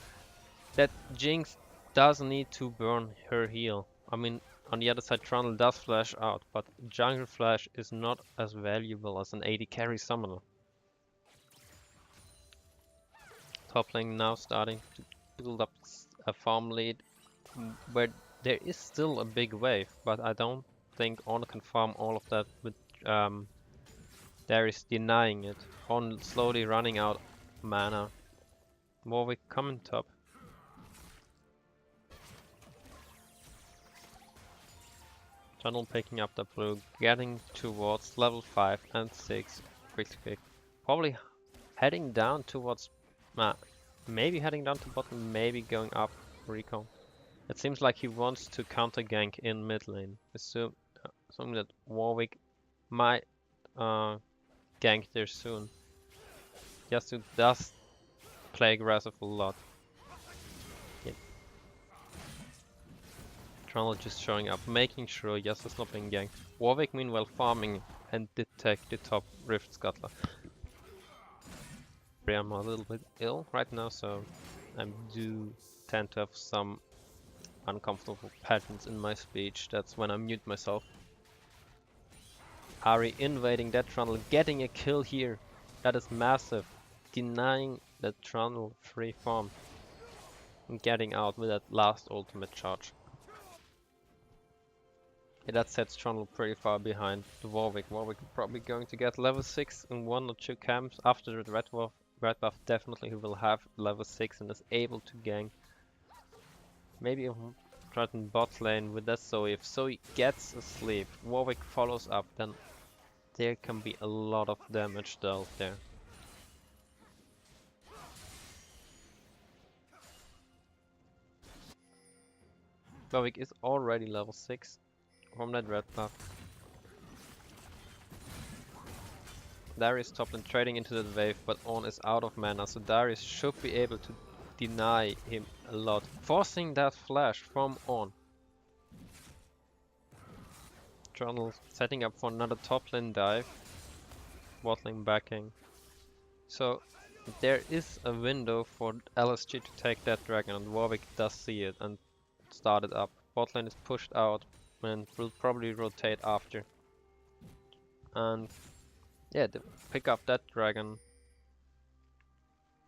that Jinx does need to burn her heal. I mean, on the other side, Trundle does flash out, but jungle flash is not as valuable as an AD carry summoner. Top lane now starting to build up a farm lead, where there is still a big wave, but I don't think Ornn can farm all of that with Darius denying it. Ornn slowly running out mana. Warwick coming top. Trundle picking up the blue, getting towards level 5 and 6 quick. Probably heading down towards, maybe heading down to bottom, maybe going up recon. It seems like he wants to counter gank in mid lane. Assuming that Warwick might gank there soon. Yasuo does play aggressive a lot. Yep. Trundle just showing up, making sure Yasuo's not being ganked. Warwick meanwhile farming and did take the top Rift Scuttler. I'm a little bit ill right now, so I do tend to have some uncomfortable patterns in my speech. That's when I mute myself. Ahri invading that Trundle, getting a kill here. That is massive. Denying that Trundle free farm. And getting out with that last ultimate charge. Yeah, that sets Trundle pretty far behind the Warwick. Warwick probably going to get level 6 in 1 or 2 camps. After the red buff definitely he will have level 6 and is able to gank. Maybe threaten bot lane with that Zoe. If Zoe gets asleep, Warwick follows up, then there can be a lot of damage dealt there. Warwick is already level 6 from that red buff. Darius top lane trading into that wave, but Ornn is out of mana, so Darius should be able to deny him a lot, forcing that flash from Ornn. Trundle setting up for another top lane dive, bot lane backing. So there is a window for LSG to take that dragon, and Warwick does see it and start it up. Bot lane is pushed out and will probably rotate after. And yeah, they pick up that dragon.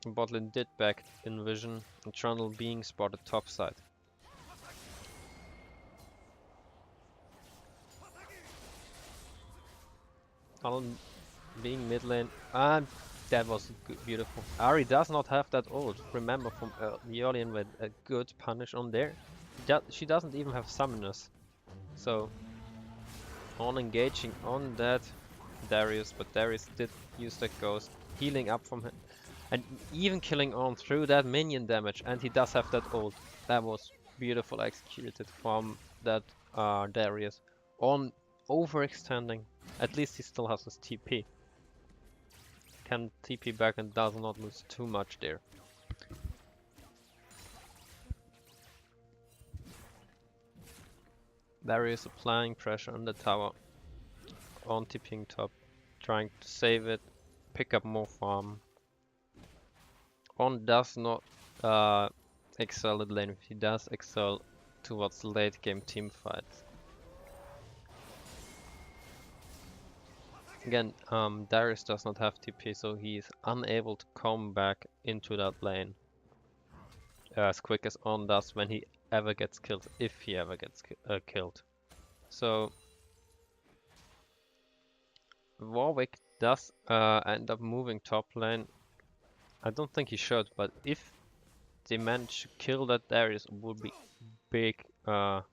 Bot lane did back in vision, and Trundle being spotted topside. Trundle being mid lane, and that was beautiful. Ahri does not have that ult. Remember from the early with a good punish on there. She doesn't even have summoners. So on engaging on that Darius, but Darius did use that ghost, healing up from him. And even killing Ornn through that minion damage, and he does have that ult. That was beautiful executed from that Darius. Ornn overextending. At least he still has his TP. Can TP back and does not lose too much there. Darius applying pressure on the tower. Ornn TPing top, trying to save it, pick up more farm. Ornn does not excel at lane, he does excel towards late game team fights. Again, Darius does not have TP, so he is unable to come back into that lane as quick as Ornn does when he ever gets killed, if he ever gets killed. So Warwick does end up moving top lane. I don't think he should, but if they manage to kill that Darius, it would be big cost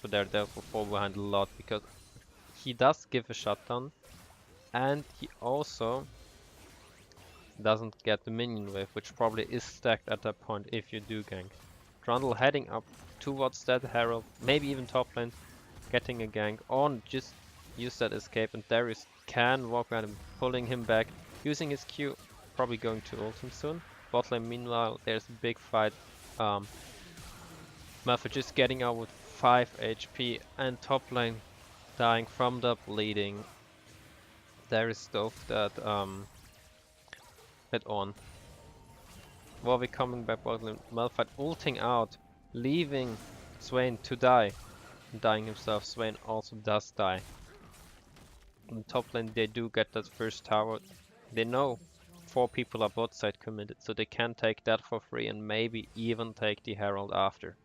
for their death will fall behind a lot, because he does give a shutdown and he also doesn't get the minion wave, which probably is stacked at that point if you do gank. Trundle heading up towards that Herald, maybe even top lane, getting a gank. Ornn just use that escape, and Darius can walk around him, pulling him back, using his Q, probably going to ult him soon. Bot lane meanwhile, there's a big fight. Malphite just getting out with 5 HP, and top lane dying from the bleeding. There is stove that Ornn. Warwick coming back bot lane. Malphite ulting out, leaving Swain to die. Dying himself. Swain also does die. On the top lane they do get that first tower. They know 4 people are bot side committed, so they can take that for free and maybe even take the Herald after.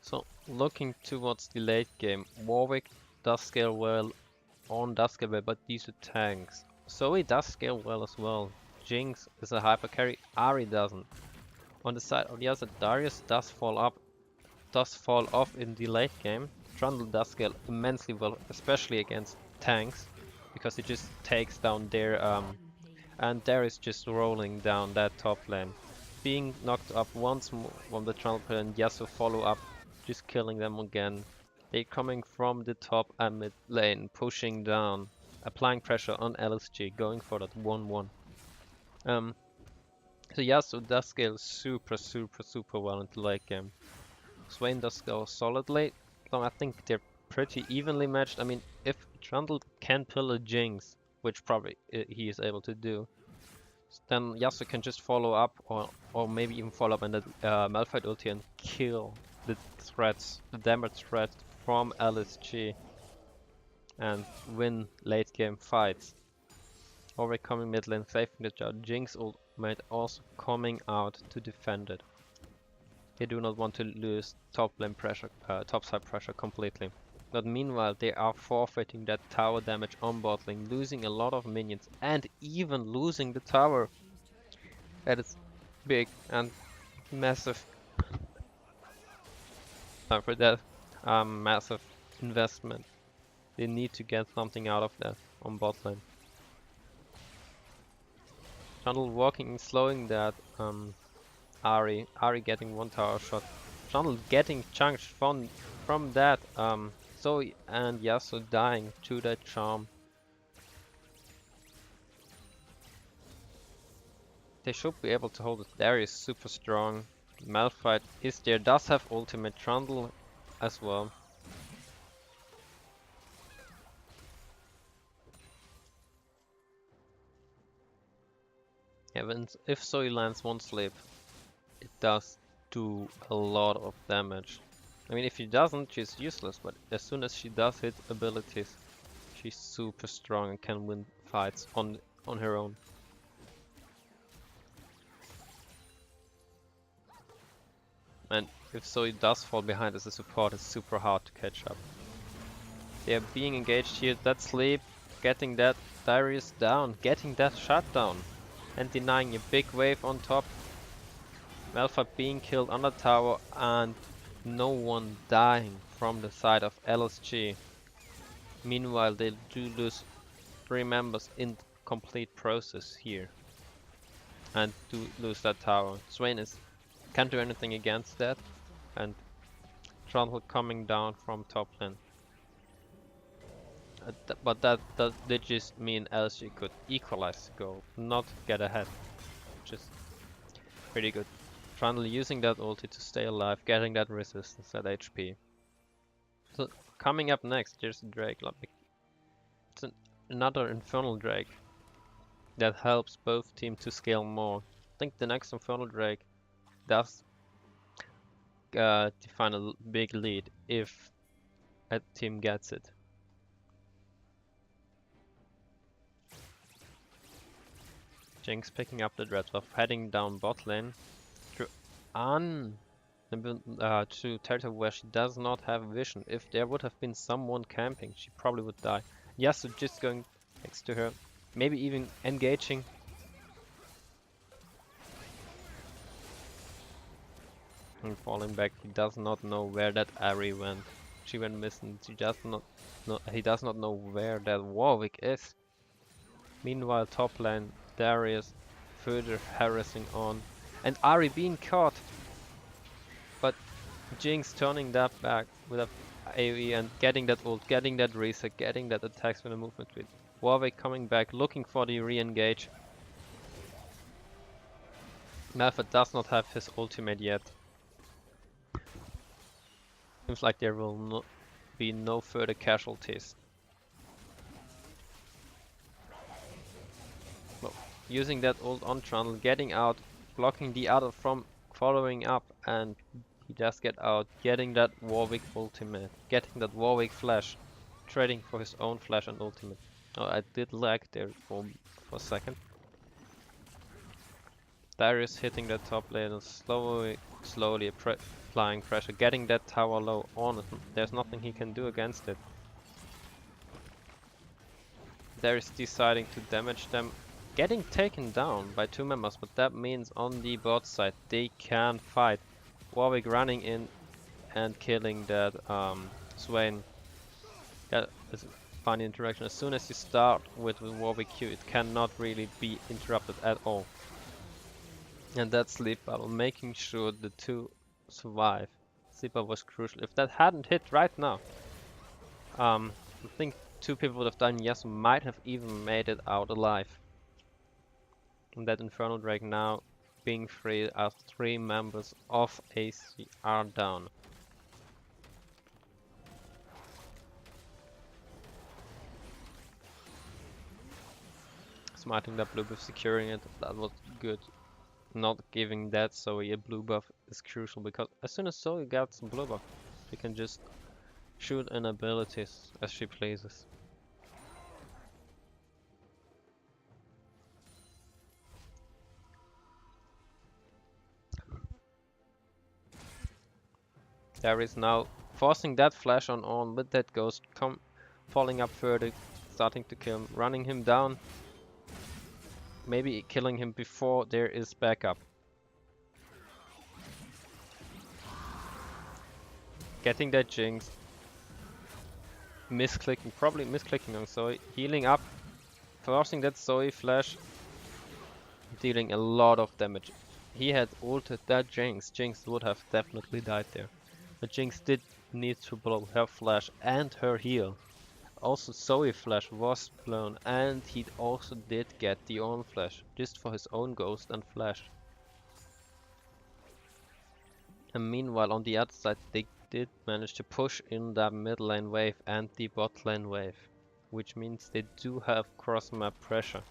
So looking towards the late game, Warwick does scale well, Ornn does scale well, but these are tanks. Zoe does scale well as well. Jinx is a hyper carry, Ahri doesn't. On the side of the other, Darius does fall off in the late game. Trundle does scale immensely well, especially against tanks, because he just takes down their and Darius just rolling down that top lane. Being knocked up once more from the Trundle player and Yasuo follow up, just killing them again. They're coming from the top and mid lane, pushing down, applying pressure on LSG, going for that 1-1. So Yasuo does scale super well into late game. Swain does go solidly, so I think they're pretty evenly matched. I mean, if Trundle can pull a Jinx, which probably he is able to do, then Yasuo can just follow up, or maybe even follow up and the Malphite ulti and kill the threats, the damage threat from LSG, and win late game fights. Warwick coming mid lane, saving the job. Jinx ultimate also coming out to defend it. They do not want to lose top lane pressure, top side pressure completely. But meanwhile, they are forfeiting that tower damage on bot lane, losing a lot of minions, and even losing the tower. That is big and massive. For that massive investment, they need to get something out of that on bot lane. Trundle walking and slowing that Ahri getting 1 tower shot. Trundle getting chunked from that Zoe and Yasuo dying to that charm. They should be able to hold it. Darius super strong. Malphite is there, does have ultimate. Trundle as well. Yeah, if Zoe lands 1 sleep, it does do a lot of damage. I mean, if she doesn't, she's useless, but as soon as she does hit abilities, she's super strong and can win fights on her own. And if Zoe does fall behind as a support, it's super hard to catch up. They are being engaged here, that sleep, getting that Darius down, getting that shutdown, and denying a big wave on top. Malphite being killed on the tower and no one dying from the side of LSG. Meanwhile, they do lose 3 members in complete process here. And do lose that tower. Swain can't do anything against that. And Trundle coming down from top lane. But that did just mean LSG could equalize the goal, not get ahead. Which is pretty good. Trundle using that ulti to stay alive, getting that resistance at HP. So coming up next, there's a Drake. It's another Infernal Drake that helps both teams to scale more. I think the next Infernal Drake does define a big lead if a team gets it. Jinx picking up the Dreadwolf, heading down bot lane to territory where she does not have vision. If there would have been someone camping, she probably would die. Yasuo just going next to her, maybe even engaging. And falling back, he does not know where that Ahri went. She went missing. He does not know where that Warwick is. Meanwhile, top lane, Darius further harassing on, and Ahri being caught. But Jinx turning that back with a AoE and getting that ult, getting that reset, getting that attacks with a movement speed. Warwick coming back, looking for the re-engage. Malphite does not have his ultimate yet. Seems like there will be no further casualties. Well, using that ult on Trundle, getting out, blocking the other from following up, and he does get out, getting that Warwick ultimate, getting that Warwick flash, trading for his own flash and ultimate. Oh, I did lag there for a second. Darius hitting that top lane and slowly applying pressure, getting that tower low on it. There's nothing he can do against it. Darius deciding to damage them, getting taken down by 2 members, but that means on the bot side they can fight. Warwick running in and killing that Swain. That is a funny interaction. As soon as you start with Warwick Q, it cannot really be interrupted at all. And that sleep bubble, making sure the two survive. Cípher was crucial. If that hadn't hit right now, I think 2 people would have done. Yasuo might have even made it out alive. And that Infernal Drake now being free as 3 members of AC are down. Smiting that blue buff, securing it, that was good. Not giving that Zoe a blue buff is crucial, because as soon as Zoe gets a blue buff, she can just shoot in abilities as she pleases. Darius now forcing that flash on Ornn with that ghost, falling up further, starting to kill him, running him down. Maybe killing him before there is backup. Getting that Jinx. Misclicking, probably misclicking on Zoe. Healing up. Forcing that Zoe flash. Dealing a lot of damage. He had ulted that Jinx. Jinx would have definitely died there. But Jinx did need to blow her flash and her heal. Also Zoe flash was blown, and he also did get the Ornn flash, just for his own ghost and flash. And meanwhile on the other side they did manage to push in that mid lane wave and the bot lane wave, which means they do have cross map pressure.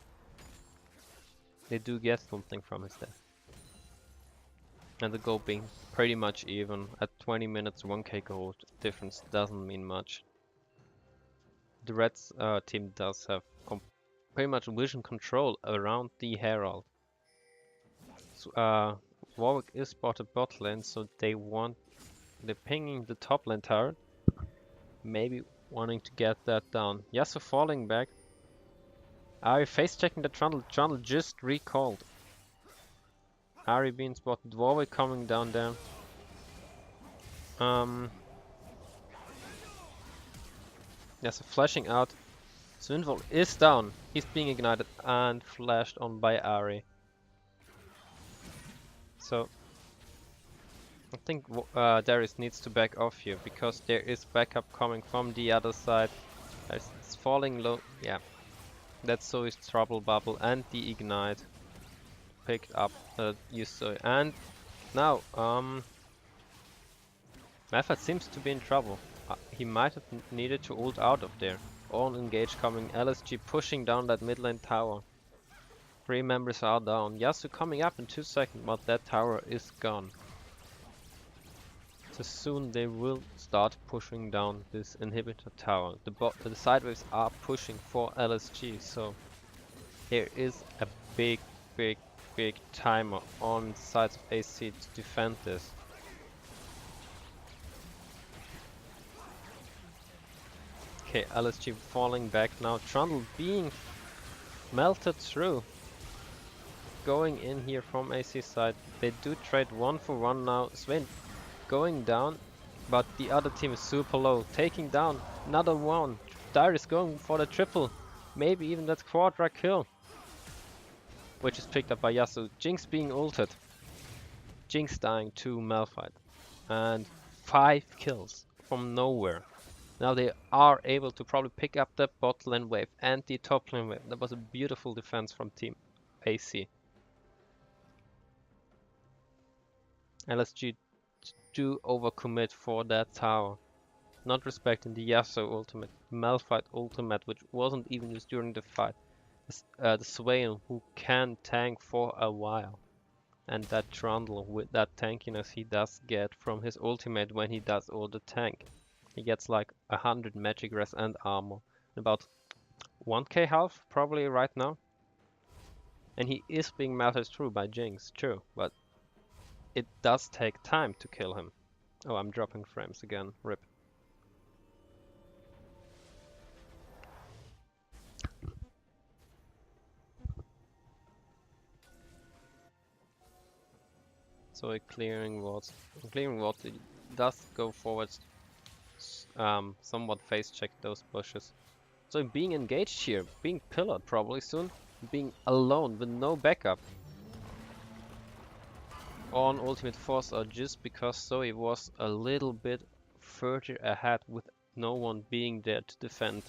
They do get something from his death. And the goal being pretty much even. At 20 minutes 1k gold difference doesn't mean much. The Reds team does have pretty much vision control around the Herald. So, Warwick is spotted bot lane, so they're pinging the top lane turret, maybe wanting to get that down. Yasuo falling back. Ahri face checking the Trundle. Trundle just recalled. Ahri being spotted. Warwick coming down there. Yasuo flashing out. Swinvolt is down. He's being ignited and flashed on by Ahri. So I think Darius needs to back off here, because there is backup coming from the other side. It's falling low. Yeah, that's Zoe's trouble bubble and the ignite picked up Yasuo. And now Malphite seems to be in trouble. He might have needed to ult out of there. Ornn engage coming, LSG pushing down that mid lane tower. 3 members are down. Yasuo coming up in 2 seconds, but that tower is gone. So soon they will start pushing down this inhibitor tower. The sideways are pushing for LSG, so there is a big timer on the sides of AC to defend this. Okay, LSG falling back now. Trundle being melted through. Going in here from AC side. They do trade 1-for-1 now. Swain going down, but the other team is super low. Taking down another one. Darius going for the triple. Maybe even that quadra kill. Which is picked up by Yasuo. Jinx being ulted. Jinx dying to Malphite. And 5 kills from nowhere. Now they are able to probably pick up the bot lane wave and the top lane wave. That was a beautiful defense from Team AC. LSG do overcommit for that tower. not respecting the Yasuo ultimate, Malphite ultimate, which wasn't even used during the fight. The Swain, who can tank for a while. And that Trundle, with that tankiness he does get from his ultimate when he does all the tank. He gets like 100 magic res and armor. About 1k health probably right now. And he is being melted through by Jinx, true, but it does take time to kill him. Oh, I'm dropping frames again, rip. So clearing wards. Clearing wards, it does go forwards, somewhat face check those bushes. So being engaged here, being pillared probably soon, being alone with no backup. On ultimate force, or just because Zoe was a little bit further ahead with no one being there to defend.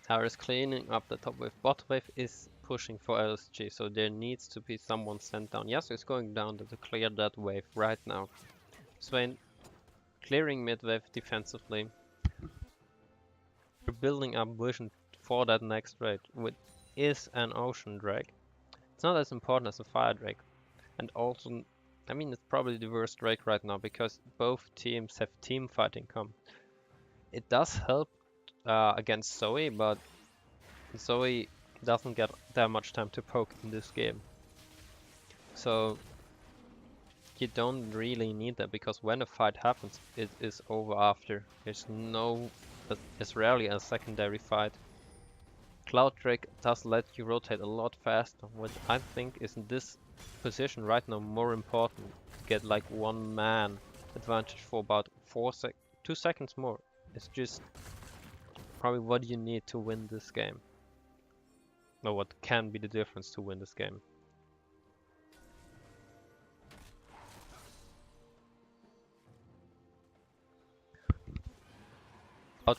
Ahri is cleaning up the top wave. Bot wave is pushing for LSG, so there needs to be someone sent down. Yasuo is going down to clear that wave right now. Swain clearing mid wave defensively. We're building up vision for that next raid, which is an ocean drake. It's not as important as a fire drake. And also, I mean, it's probably the worst drake right now because both teams have team fighting come. It does help against Zoe, but Zoe doesn't get that much time to poke in this game. So you don't really need that because when a fight happens, it is over after. It's rarely a secondary fight. Cloud Drake does let you rotate a lot faster, which I think is in this position right now more important to get like 1 man advantage for about 2 seconds more. It's just probably what you need to win this game. Or what can be the difference to win this game.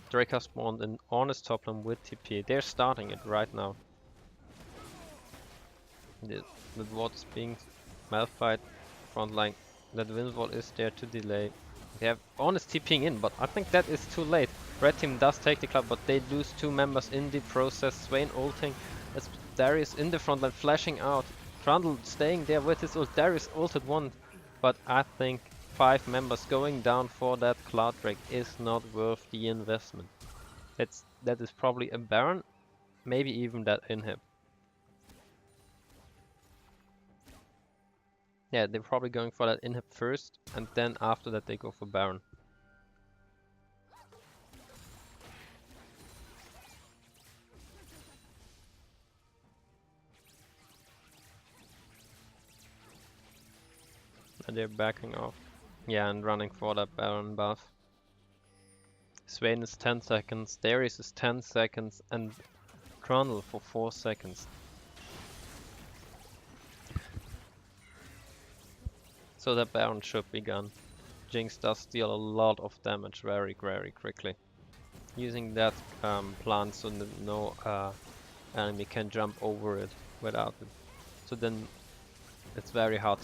Drake has spawned in Ornn's top lane with TP. They're starting it right now. The ward is being Malphite front line. That wind wall is there to delay. They have Ornn is TPing in, but I think that is too late. Red team does take the club, but they lose 2 members in the process. Swain ulting. As Darius in the front line flashing out. Trundle staying there with his ult. Darius ulted once, but I think 5 members going down for that Cloud Drake is not worth the investment. That is probably a Baron, maybe even that inhib. Yeah, they're probably going for that inhib first, and then after that they go for Baron. And they're backing off. Yeah, and running for that Baron buff. Swain is 10 seconds, Darius is 10 seconds, and Trundle for 4 seconds. So that Baron should be gone. Jinx does deal a lot of damage very quickly. Using that plant so that no enemy can jump over it without it. So then it's very hard.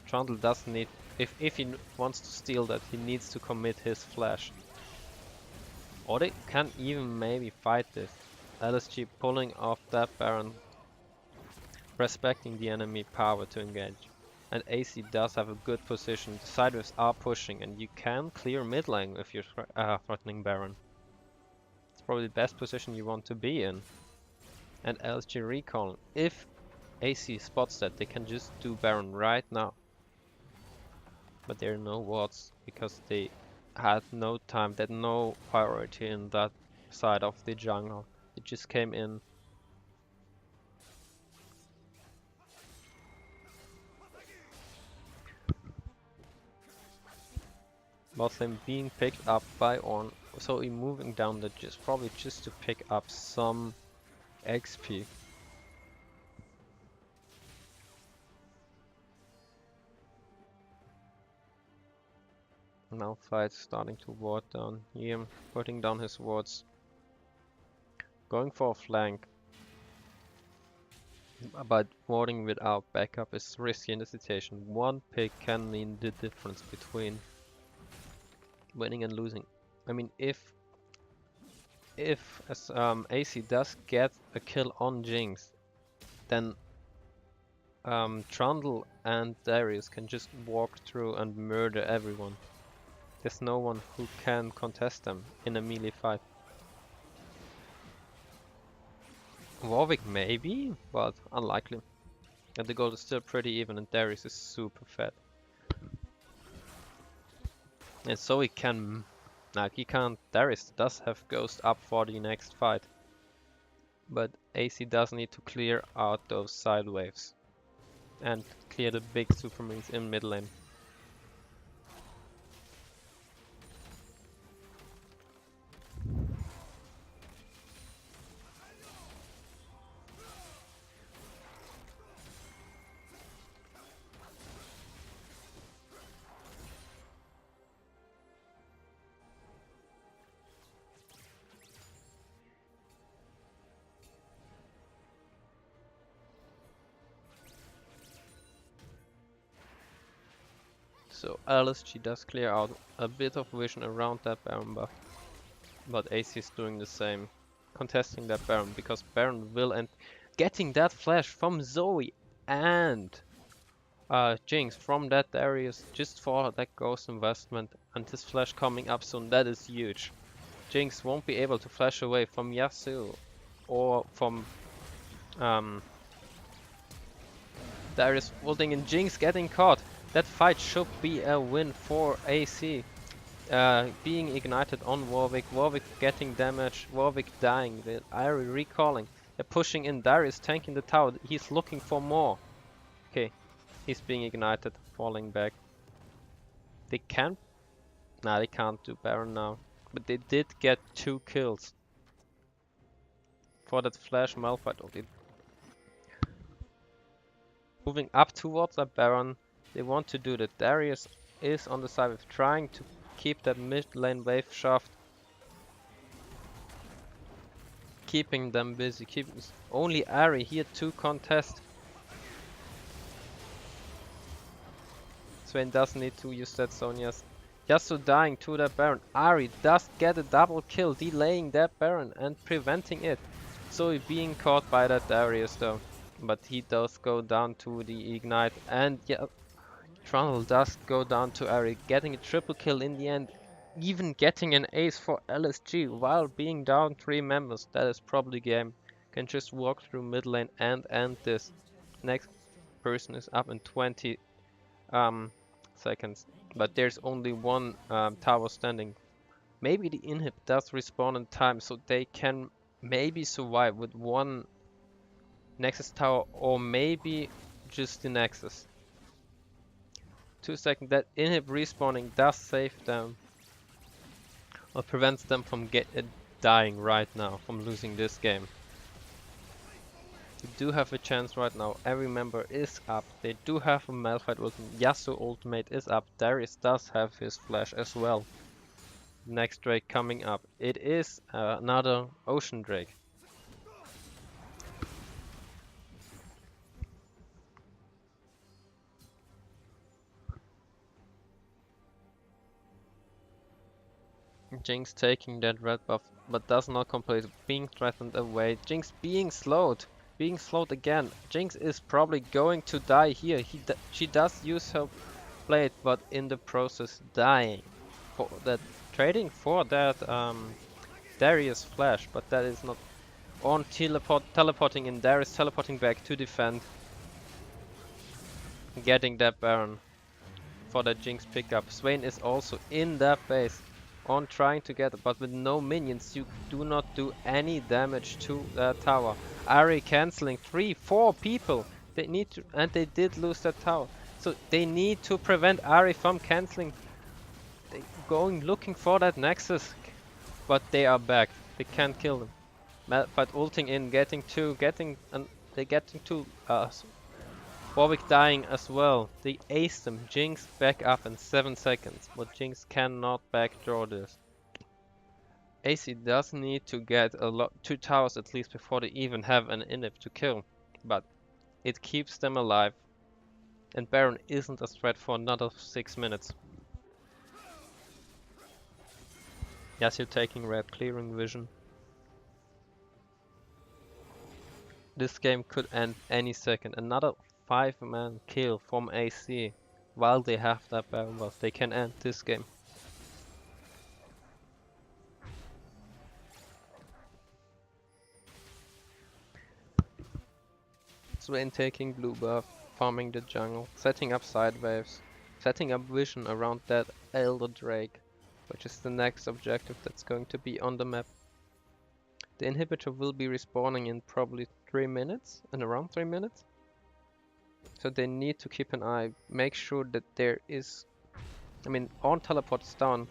Trundle does need, if he wants to steal that, he needs to commit his flash. Or they can even maybe fight this. LSG pulling off that Baron, respecting the enemy power to engage. And AC does have a good position. The sideways are pushing, and you can clear mid lane if you're threatening Baron. It's probably the best position you want to be in. And LSG recall. If AC spots that, they can just do Baron right now. But there are no wards because they had no time, they had no priority in that side of the jungle. It just came in. Bot lane being picked up by Ornn, so he moving down the probably just to pick up some XP. Malphite starting to ward down here, putting down his wards. Going for a flank. But warding without backup is risky in this situation. One pick can mean the difference between winning and losing. I mean, if AC does get a kill on Jinx, then Trundle and Darius can just walk through and murder everyone. There's no one who can contest them in a melee fight. Warwick maybe, but unlikely. And the gold is still pretty even and Darius is super fat. And so he can... Like he can't... Darius does have Ghost up for the next fight. But AC does need to clear out those side waves. And clear the big supermarines in mid lane. So LSG does clear out a bit of vision around that Baron buff. But AC is doing the same. Contesting that Baron because Baron will end. Getting that flash from Zoe and Jinx from that Darius just for that ghost investment and his flash coming up soon. That is huge. Jinx won't be able to flash away from Yasuo or from Darius ulting and Jinx getting caught. That fight should be a win for AC. Being ignited on Warwick, Warwick getting damage, Warwick dying, the Ahri recalling. They're pushing in, Darius tanking the tower, he's looking for more. Okay, he's being ignited, falling back. They can't... Nah, they can't do Baron now. But they did get 2 kills. For that flash Malphite ulti. Moving up towards that Baron. They want to do that. Darius is on the side of trying to keep that mid lane wave shaft. Keeping them busy. Keeping only Ahri here to contest. Swain does need to use that zone, yes. Yasuo dying to that Baron. Ahri does get a double kill, delaying that Baron and preventing it. So being caught by that Darius though. But he does go down to the ignite and yeah. Trundle does go down to Ahri, getting a triple kill in the end, even getting an ace for LSG while being down 3 members. That is probably game. Can just walk through mid lane and end this. Next person is up in 20 seconds, but there's only one tower standing. Maybe the inhib does respawn in time, so they can maybe survive with one Nexus tower or maybe just the Nexus. 2 seconds, that inhib respawning does save them or prevents them from dying right now, from losing this game. They do have a chance right now, every member is up, they do have a Malphite ultimate, Yasuo ultimate is up, Darius does have his flash as well. Next Drake coming up, it is another Ocean Drake. Jinx taking that red buff, but does not complete, being threatened away. Jinx being slowed again. Jinx is probably going to die here. She does use her blade, but in the process dying. For that, trading for that Darius flash, but that is not on. Teleporting in, Darius teleporting back to defend. Getting that Baron for that Jinx pickup. Swain is also in that base. On trying to get it, but with no minions you do not do any damage to that tower. Ahri cancelling 3-4 people. They need to, and they did lose that tower. So they need to prevent Ahri from cancelling. They going looking for that Nexus, but they are back. They can't kill them. Malphite ulting in, getting two, they getting two. Warwick dying as well. They aced them. Jinx back up in 7 seconds, but Jinx cannot backdraw this. AC does need to get 2 towers at least before they even have an inhib to kill. But It keeps them alive. And Baron isn't a threat for another 6 minutes. Yasuo taking red, clearing vision. This game could end any second. Another 5-man kill from AC. While they have that Baron buff, they can end this game. Swain taking blue buff, farming the jungle, setting up side waves, setting up vision around that Elder Drake, which is the next objective that's going to be on the map. The inhibitor will be respawning in probably 3 minutes, in around 3 minutes. So they need to keep an eye, make sure that there is... Ornn teleports down,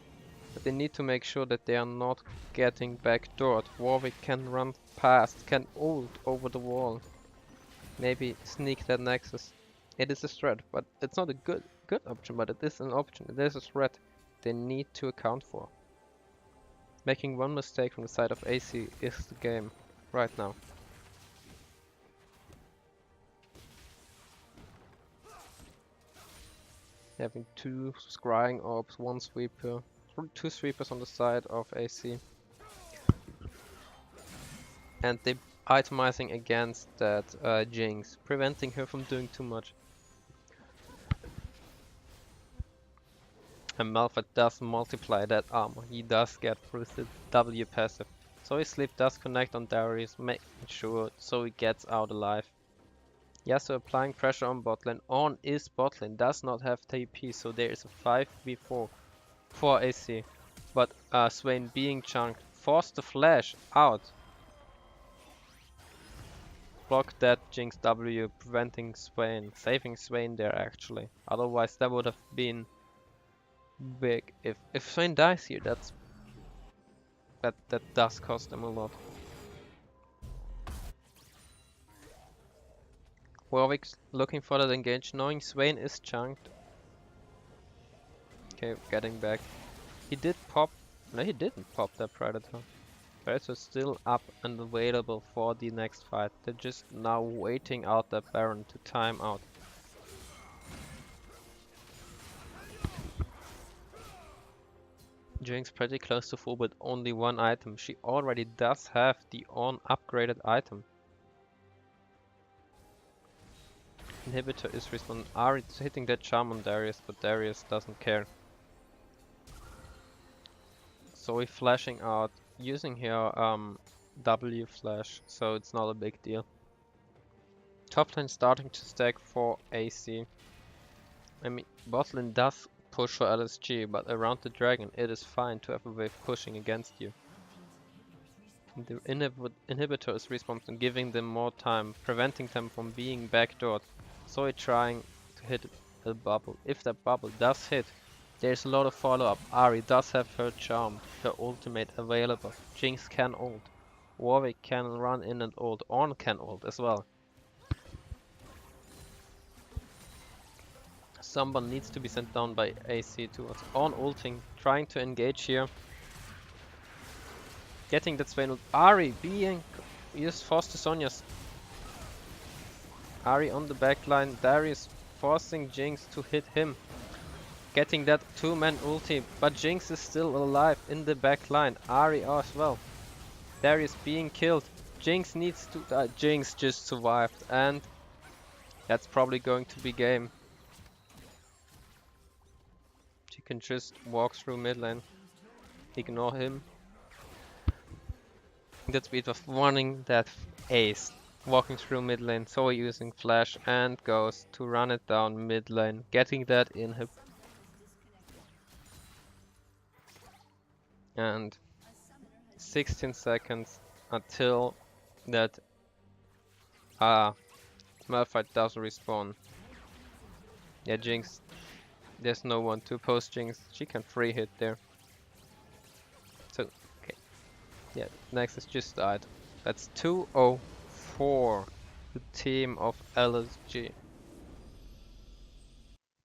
but they need to make sure that they are not getting backdoored. Warwick can run past, can ult over the wall. Maybe sneak that nexus. It is a threat, but it's not a good option, but it is an option. It is a threat they need to account for. Making one mistake from the side of AC is the game right now. Having 2 scrying orbs, 1 sweeper, 2 sweepers on the side of AC. And they itemizing against that Jinx, preventing her from doing too much. And Malphite does multiply that armor. He does get through the W passive. So his sleep does connect on Darius, making sure so he gets out alive. Yasuo applying pressure on bot lane. Ornn is bot lane, does not have TP, so there is a 5v4 for AC. But Swain being chunked, forced the flash out. Block that Jinx W, preventing Swain, saving Swain there actually. Otherwise that would have been big. If Swain dies here, that does cost them a lot. Warwick's looking for that engage, knowing Swain is chunked. Okay, getting back. He did pop. No, he didn't pop that Predator. Predator's still up and available for the next fight. They're just now waiting out that Baron to time out. Jinx pretty close to full with only 1 item. She already does have the Ornn upgraded item. Inhibitor is responding. Ahri hitting that charm on Darius, but Darius doesn't care. So we're flashing out, using here W flash, so it's not a big deal. Top lane starting to stack for AC. Bot lane does push for LSG, but around the dragon it is fine to have a wave pushing against you. The inhibitor is responding, giving them more time, preventing them from being backdoored. So we're trying to hit a bubble. If that bubble does hit, there's a lot of follow-up. Ahri does have her charm, her ultimate available. Jinx can ult. Warwick can run in and ult. Ornn can ult as well. Someone needs to be sent down by AC towards Ornn ulting, trying to engage here. Getting that Swain ult. Ahri being used forced to Sonya's. Ahri on the backline, Darius forcing Jinx to hit him. Getting that 2-man ulti, but Jinx is still alive in the backline. Ahri as well. Darius being killed. Jinx needs to die. Jinx just survived, and that's probably going to be game. She can just walk through mid lane. Ignore him. That speed of running that ace. Walking through mid lane, so we're using flash and goes to run it down mid lane, getting that inhib. And 16 seconds until that Malphite does respawn. Yeah, Jinx, there's no one to post Jinx, she can free hit there. So, okay. Yeah, Nexus just died. That's 2-0 for the team of LSG.